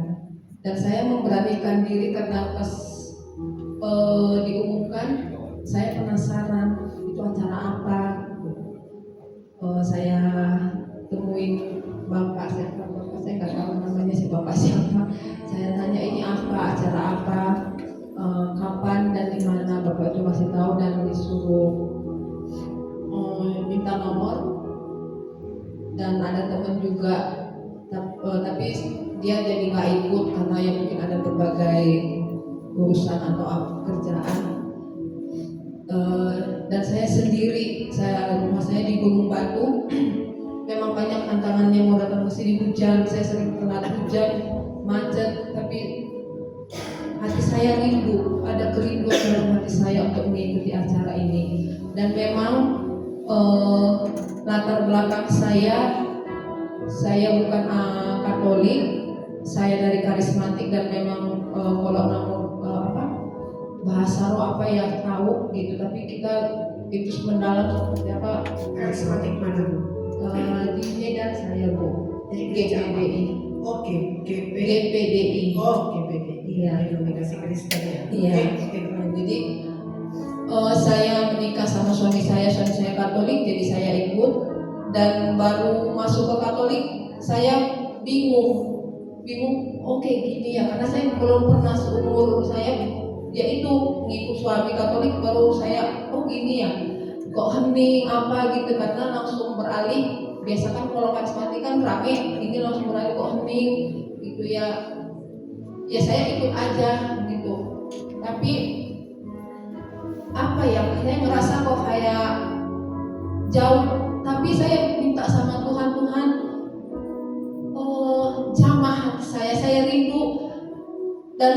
Dan saya memberanikan diri karena pas diumumkan saya penasaran itu acara apa. Saya temuin bapak saya nggak tahu namanya si bapak siapa. Saya tanya ini apa, acara apa, kapan dan di mana. Bapak itu masih tahu dan disuruh minta nomor. Dan ada teman juga tapi dia jadi nggak ikut karena ya mungkin ada berbagai urusan atau kerjaan. Dan saya sendiri, rumah saya di Gunung Batu. Memang banyak tantangannya mau datang ke sini, hujan, saya sering kena hujan, macet, tapi hati saya rindu, ada kerinduan dalam hati saya untuk mengikuti acara ini. Dan memang latar belakang saya bukan Katolik, saya dari karismatik dan memang kalau bahasa roh apa ya tahu gitu, tapi kita itu mendalam seperti apa. Karismatik mana, Bu? Di Medan saya, Bu. Jadi gereja apa? GPDI. Oke, GPDI. Oh, GPDI. Iya. Denominasi Kristen ya. Iya. Oke. Jadi saya menikah sama suami saya Katolik, jadi saya ikut. Dan baru masuk ke Katolik saya bingung. Oke gini ya, karena saya belum pernah seumur saya yaitu ngikut suami Katolik, baru saya gini ya, kok hening apa gitu, karena langsung beralih. Biasa kan kalau karismatik kan rame, ini langsung beralih kok hening gitu ya. Ya saya ikut aja gitu. Tapi apa ya, saya ngerasa kok kayak jauh. Tapi saya minta sama Tuhan, jamah hati saya rindu. Dan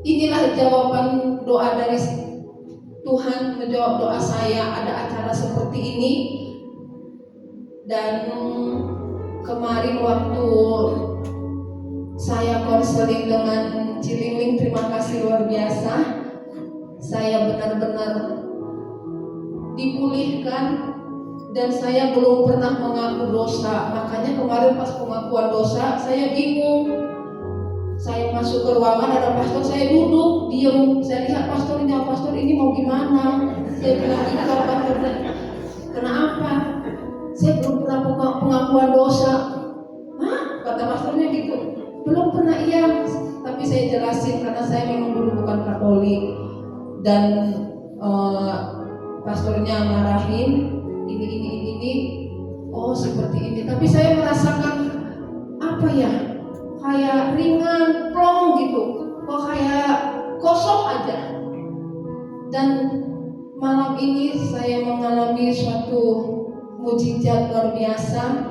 inilah jawaban doa dari Tuhan, menjawab doa saya, ada acara seperti ini. Dan kemarin waktu saya konseling dengan Cilingling, terima kasih luar biasa. Saya benar-benar dipulihkan dan saya belum pernah mengaku dosa. Makanya kemarin pas pengakuan dosa saya bingung. Saya masuk ke ruangan, ada pastor, saya duduk diam. Saya lihat pastor ini mau gimana. Saya bilang ini kalau pastor, kenapa? Saya belum pernah pengakuan dosa. Hah? Kata pastornya gitu. Belum pernah, iya. Tapi saya jelasin karena saya memang dulu bukan Katolik. Dan pastornya marahin ini. Oh seperti ini. Tapi saya merasakan apa ya? Kayak ringan, plong gitu, kok kayak kosong aja. Dan malah malam ini saya mengalami suatu mujizat luar biasa.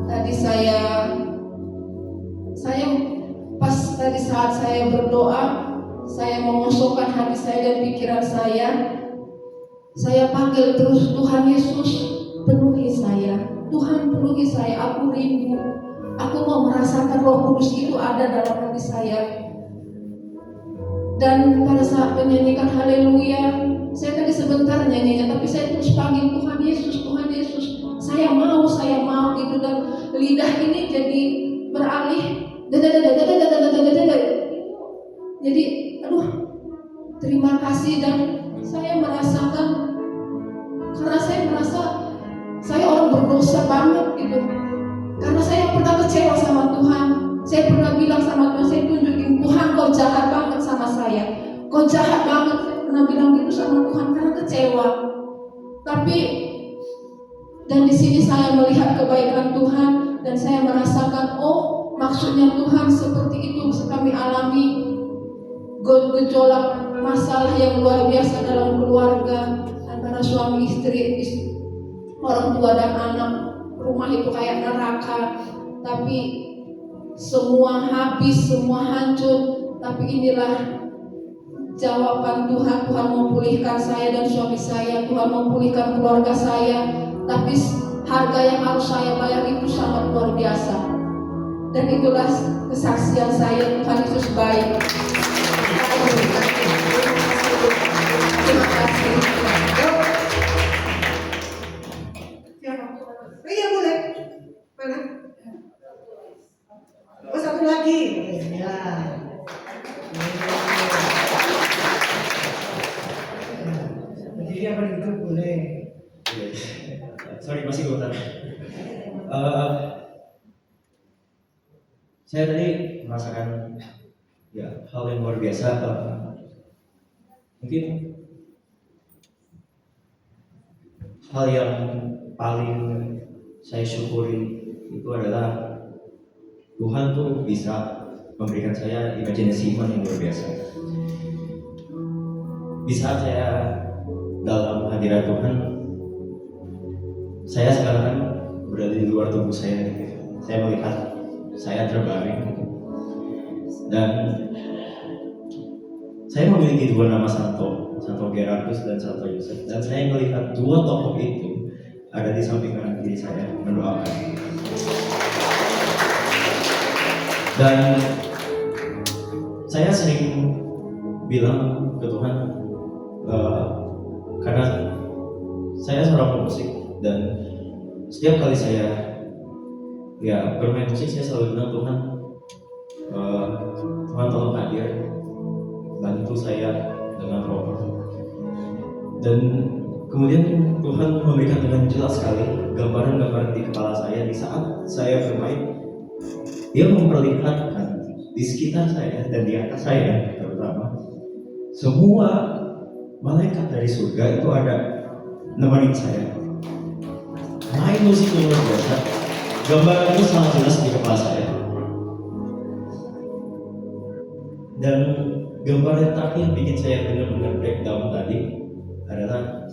Tadi saya pas tadi saat saya berdoa, saya mengosongkan hati saya dan pikiran saya panggil terus, Tuhan Yesus penuhi saya, Tuhan penuhi saya, aku rindu, aku mau merasakan Roh Kudus itu ada dalam hati saya. Dan pada saat menyanyikan haleluya, saya tadi sebentar nyanyinya, tapi saya terus panggil Tuhan Yesus, Tuhan Yesus, saya mau gitu, dan lidah ini jadi beralih, jadi aduh terima kasih. Dan saya merasakan, karena saya merasa saya orang berdosa banget gitu, karena saya pernah kecewa sama Tuhan. Saya pernah bilang sama Tuhan, saya tunjukin Tuhan kau jahat banget sama saya, kau jahat banget. Saya pernah bilang gitu sama Tuhan karena kecewa. Tapi dan di sini saya melihat kebaikan Tuhan dan saya merasakan, oh maksudnya Tuhan seperti itu kami alami, gejolak masalah yang luar biasa dalam keluarga antara suami istri, orang tua dan anak. Rumah itu kayak neraka, tapi semua habis, semua hancur. Tapi inilah jawaban Tuhan. Tuhan memulihkan saya dan suami saya, Tuhan memulihkan keluarga saya. Tapi harga yang harus saya bayar itu sangat luar biasa. Dan itulah kesaksian saya, Tuhan Yesus baik. Terima kasih. Siapa? Iya boleh. Mana? Oh satu lagi. Ya. Berdiri apa duduk boleh. Sorry, masih gue saya tadi merasakan ya hal yang luar biasa. Mungkin hal yang paling saya syukuri itu adalah Tuhan tuh bisa memberikan saya imajinasi iman yang luar biasa. Di saat saya dalam hadirat Tuhan, saya sekarang berada di luar tubuh saya. Saya melihat saya terbaring, dan saya memiliki dua nama Santo Gerardus dan Santo Yosef, dan saya melihat dua tokoh itu ada di samping kanan kiri saya mendoakan. Dan saya sering bilang ke Tuhan, karena saya seorang pemusik, dan setiap kali saya bermain musik, saya selalu bilang, Tuhan, Tuhan tolong hadir, bantu saya dengan roh. Dan kemudian Tuhan memberikan dengan jelas sekali gambaran-gambaran di kepala saya di saat saya bermain. Dia memperlihatkan di sekitar saya dan di atas saya terutama, semua malaikat dari surga itu ada nemenin saya. Main musik yang luar biasa. Gambaran itu sangat jelas di kepala saya. Dan gambaran terakhir yang bikin saya benar-benar breakdown tadi adalah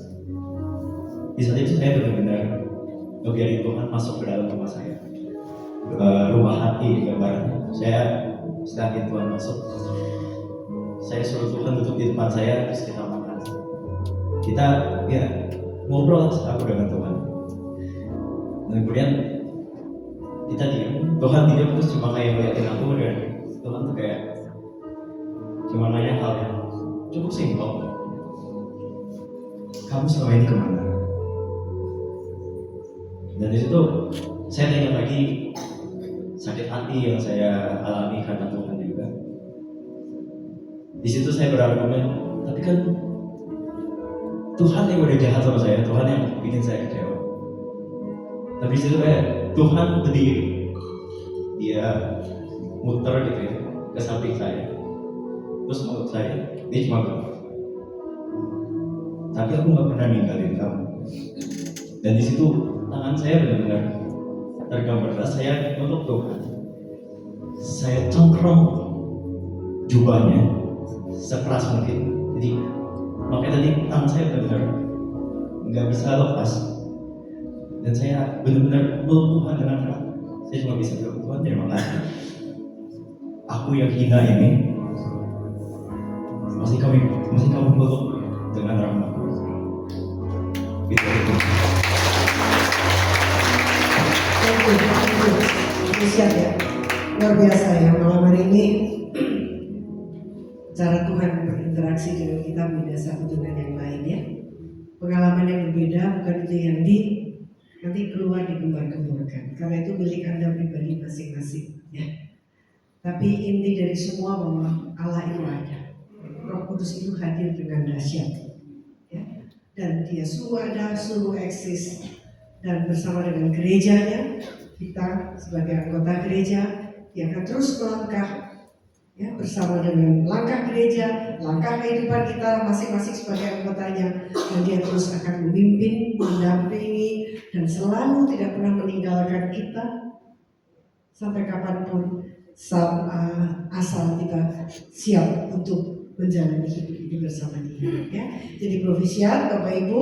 di saat itu saya benar-benar ngebiarin Tuhan masuk ke dalam rumah saya. Rumah hati gambarannya. Saya sedangin Tuhan masuk, saya suruh Tuhan duduk di depan saya, terus kita makan. Kita ngobrol aku dengan Tuhan. Dan kemudian kita diam, Tuhan diam terus cuma kayak ngeliatin aku, dan Tuhan tuh kayak cuma nanya hal yang cukup simpel. Kamu selama ini kemana? Dan disitu saya tanya lagi sakit hati yang saya alami karena Tuhan juga. Di situ saya berargumen, tapi kan Tuhan yang udah jahat sama saya, Tuhan yang bikin saya kecewa. Tapi di situ Tuhan berdiri, dia muter gitu ya ke samping saya, terus menurut saya dia cuma bilang, tapi aku nggak pernah ninggalin kamu. Dan di situ tangan saya benar-benar tergambar, saya untuk Tuhan. Saya cengkrong jubahnya sekeras mungkin. Jadi makanya tadi tangan saya benar-benar nggak bisa lepas. Dan saya benar-benar meluk Tuhan dengan hati. Saya cuma bisa bilang, Tuhan terima kasih. Aku yang hina ini masih kamu peluk dengan rahmat. Gitu. Siap ya, luar biasa ya malam hari ini. Cara Tuhan berinteraksi dengan kita beda satu dengan yang lain ya. Pengalaman yang berbeda bukan itu yang nanti keluar digembar-gemborkan, karena itu milik Anda pribadi masing-masing ya. Tapi inti dari semua bahwa Allah itu ada, Roh Kudus itu hadir dengan dahsyat ya. Dan dia sungguh ada, sungguh eksis, dan bersama dengan gerejanya, kita sebagai anggota gereja, dia akan terus melangkah ya, bersama dengan langkah gereja, langkah kehidupan kita masing-masing sebagai anggotanya, dan dia terus akan memimpin, mendampingi, dan selalu tidak pernah meninggalkan kita sampai kapanpun, asal kita siap untuk menjalani hidup ini bersama dia ya. Jadi profisiat Bapak Ibu,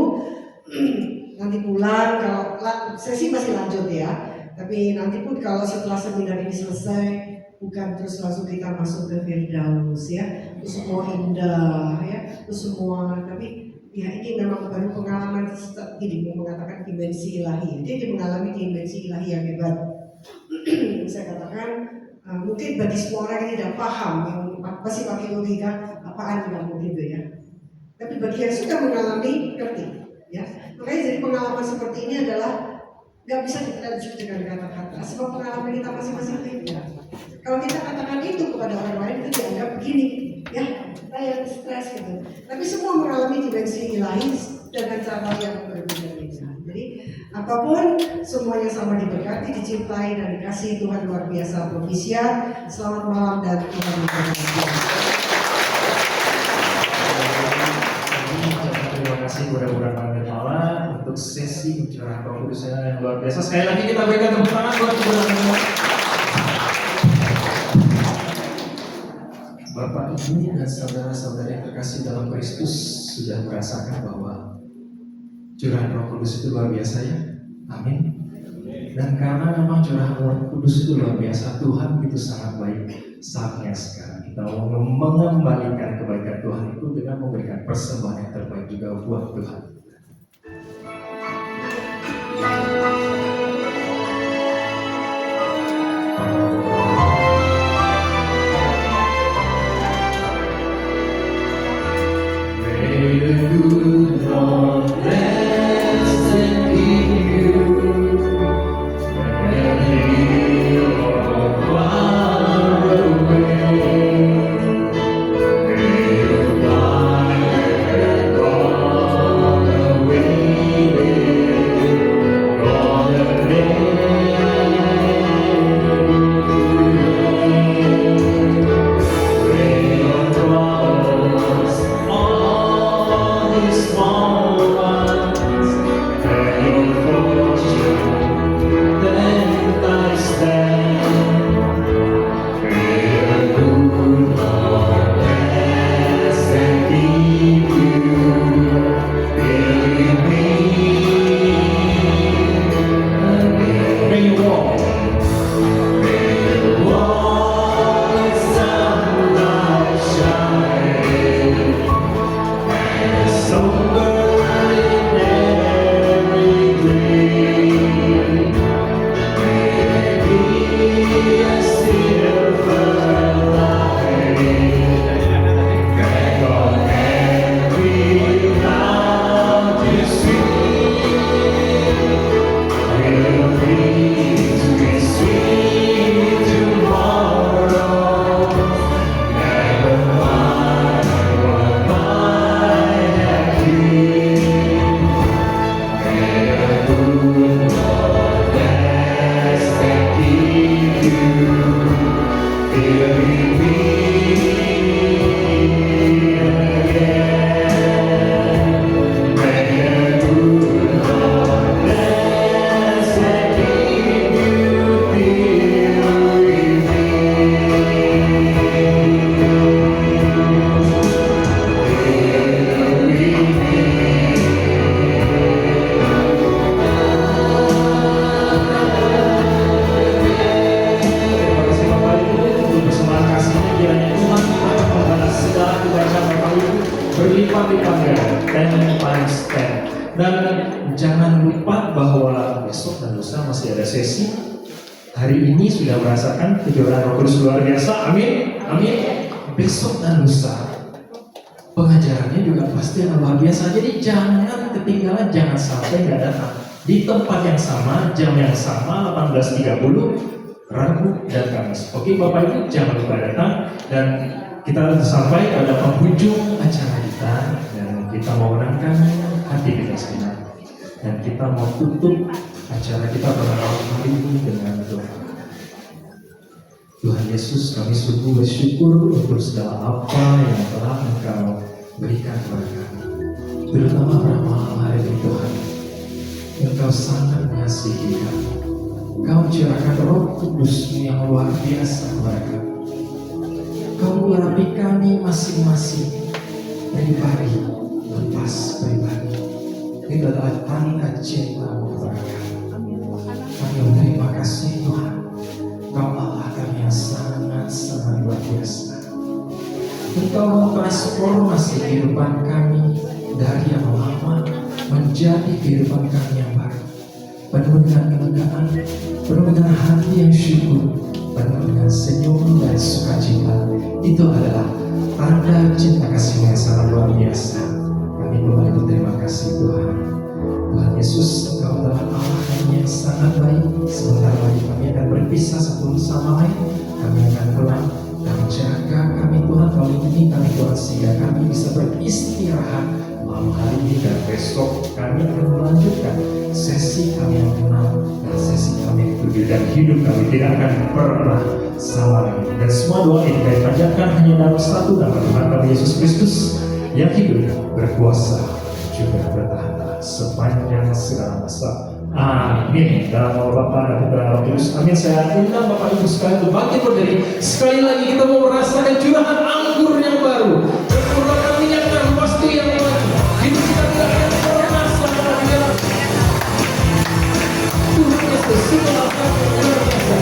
nanti pulang, kalau sesi masih lanjut ya, tapi nanti pun kalau setelah seminar ini selesai, bukan terus langsung kita masuk ke Firdaus ya, itu semua indah ya, itu semua, tapi ya ini memang baru pengalaman. Ini mau mengatakan dimensi ilahi, dia mengalami dimensi ilahi yang hebat. Saya katakan mungkin bagi semua orang yang tidak paham, yang masih pakai logika, apaan kamu gitu ya, tapi bagi yang sudah mengalami ngerti ya. Makanya jadi pengalaman seperti ini adalah nggak bisa ditranslate dengan kata-kata, sebab pengalaman kita masing-masing beda. Kalau kita katakan itu kepada orang lain, itu dianggap begini ya, saya stres gitu. Tapi semua mengalami dimensi ilahi dengan cara yang berbeda-beda. Jadi apapun semuanya sama diberkati, dicintai, dan dikasihi Tuhan luar biasa. Profisiat, selamat malam dan Tuhan memberkati. Terima kasih mudah-mudahan pada malam untuk sesi pencurahan Roh Kudus yang luar biasa. Sekali lagi kita berikan tepuk tangan buat saudara-saudara. Bapak, Ibu, dan saudara-saudara yang terkasih dalam Kristus sudah merasakan bahwa curahan Roh Kudus itu luar biasa ya. Amin. Dan karena memang curahan Roh Kudus itu luar biasa, Tuhan itu sangat baik. Saatnya sekarang kita mau mengembalikan kebaikan Tuhan itu dengan memberikan persembahan yang terbaik juga buat Tuhan. May the good Lord bless and keep you. May He all far away. May the fire gone away, gone away. May your troubles all this moment akan membalas segala kebaikan Bapak Ibu berlipat-lipat ganda, 10 times 10. Dan jangan lupa bahwa besok dan lusa masih ada sesi. Hari ini sudah merasakan kejuaraan Roh Kudus luar biasa, amin, amin. Besok dan lusa pengajarannya juga pasti akan luar biasa. Jadi jangan ketinggalan, jangan sampai nggak datang. Di tempat yang sama, jam yang sama, 18.30, Rabu dan Kamis. Oke Bapak Ibu, jangan lupa datang. Dan kita sampai pada penghujung acara kita, dan kita mau menangkan hati kita sekalian. Dan kita mau tutup acara kita pada malam hari ini dengan doa. Tuhan Yesus, kami sungguh bersyukur untuk segala apa yang telah Engkau berikan kepada kami. Terutama pada malam hari ini Tuhan, Engkau sangat mengasihi kami. Kau curahkan Roh Kudus-Mu yang luar biasa kepada kami. Kau mengurapi kami masing-masing, pribadi lepas pribadi. Itu adalah tanda cinta-Mu kepada kami. Kami berterima kasih Tuhan. Kau Allah kami yang sangat-sangat luar biasa. Engkau memtransformasi kehidupan kami dari yang lama menjadi kehidupan kami yang baru, penuh dengan kelegaan, penuh dengan hati yang syukur, penuh dengan senyum dan sukacita. Itu adalah tanda cinta kasih yang sangat luar biasa. Kami kembali berterima kasih Tuhan. Tuhan Yesus, Engkau adalah Allah kami yang sangat baik. Sebentar lagi kami akan berpisah satu sama lain. Kami akan pulang. Kami jaga kami Tuhan, kau lindungi kami Tuhan, sehingga kami bisa beristirahat malam hari ini. Dan besok kami akan melanjutkan sesi kami yang ke-6 dan sesi kami yang ke-7. Dan hidup kami tidak akan pernah sama lagi. Dan semua doa ini kami panjatkan hanya dalam satu nama, Tuhan kami Yesus Kristus yang hidup, berkuasa, juga bertahan sepanjang segala masa. Amin. Dalam nama Bapa dan Putra dan Roh Kudus. Amin. Saya undang Bapak Ibu sekalian untuk bangkit berdiri. Sekali lagi kita mau merasakan curahan anggur yang baru. Berkurangkan minyak dan waktu yang baru. Hidup kita tidak akan pernah sama lagi. Tuhan Yesus segala hal yang luar biasa.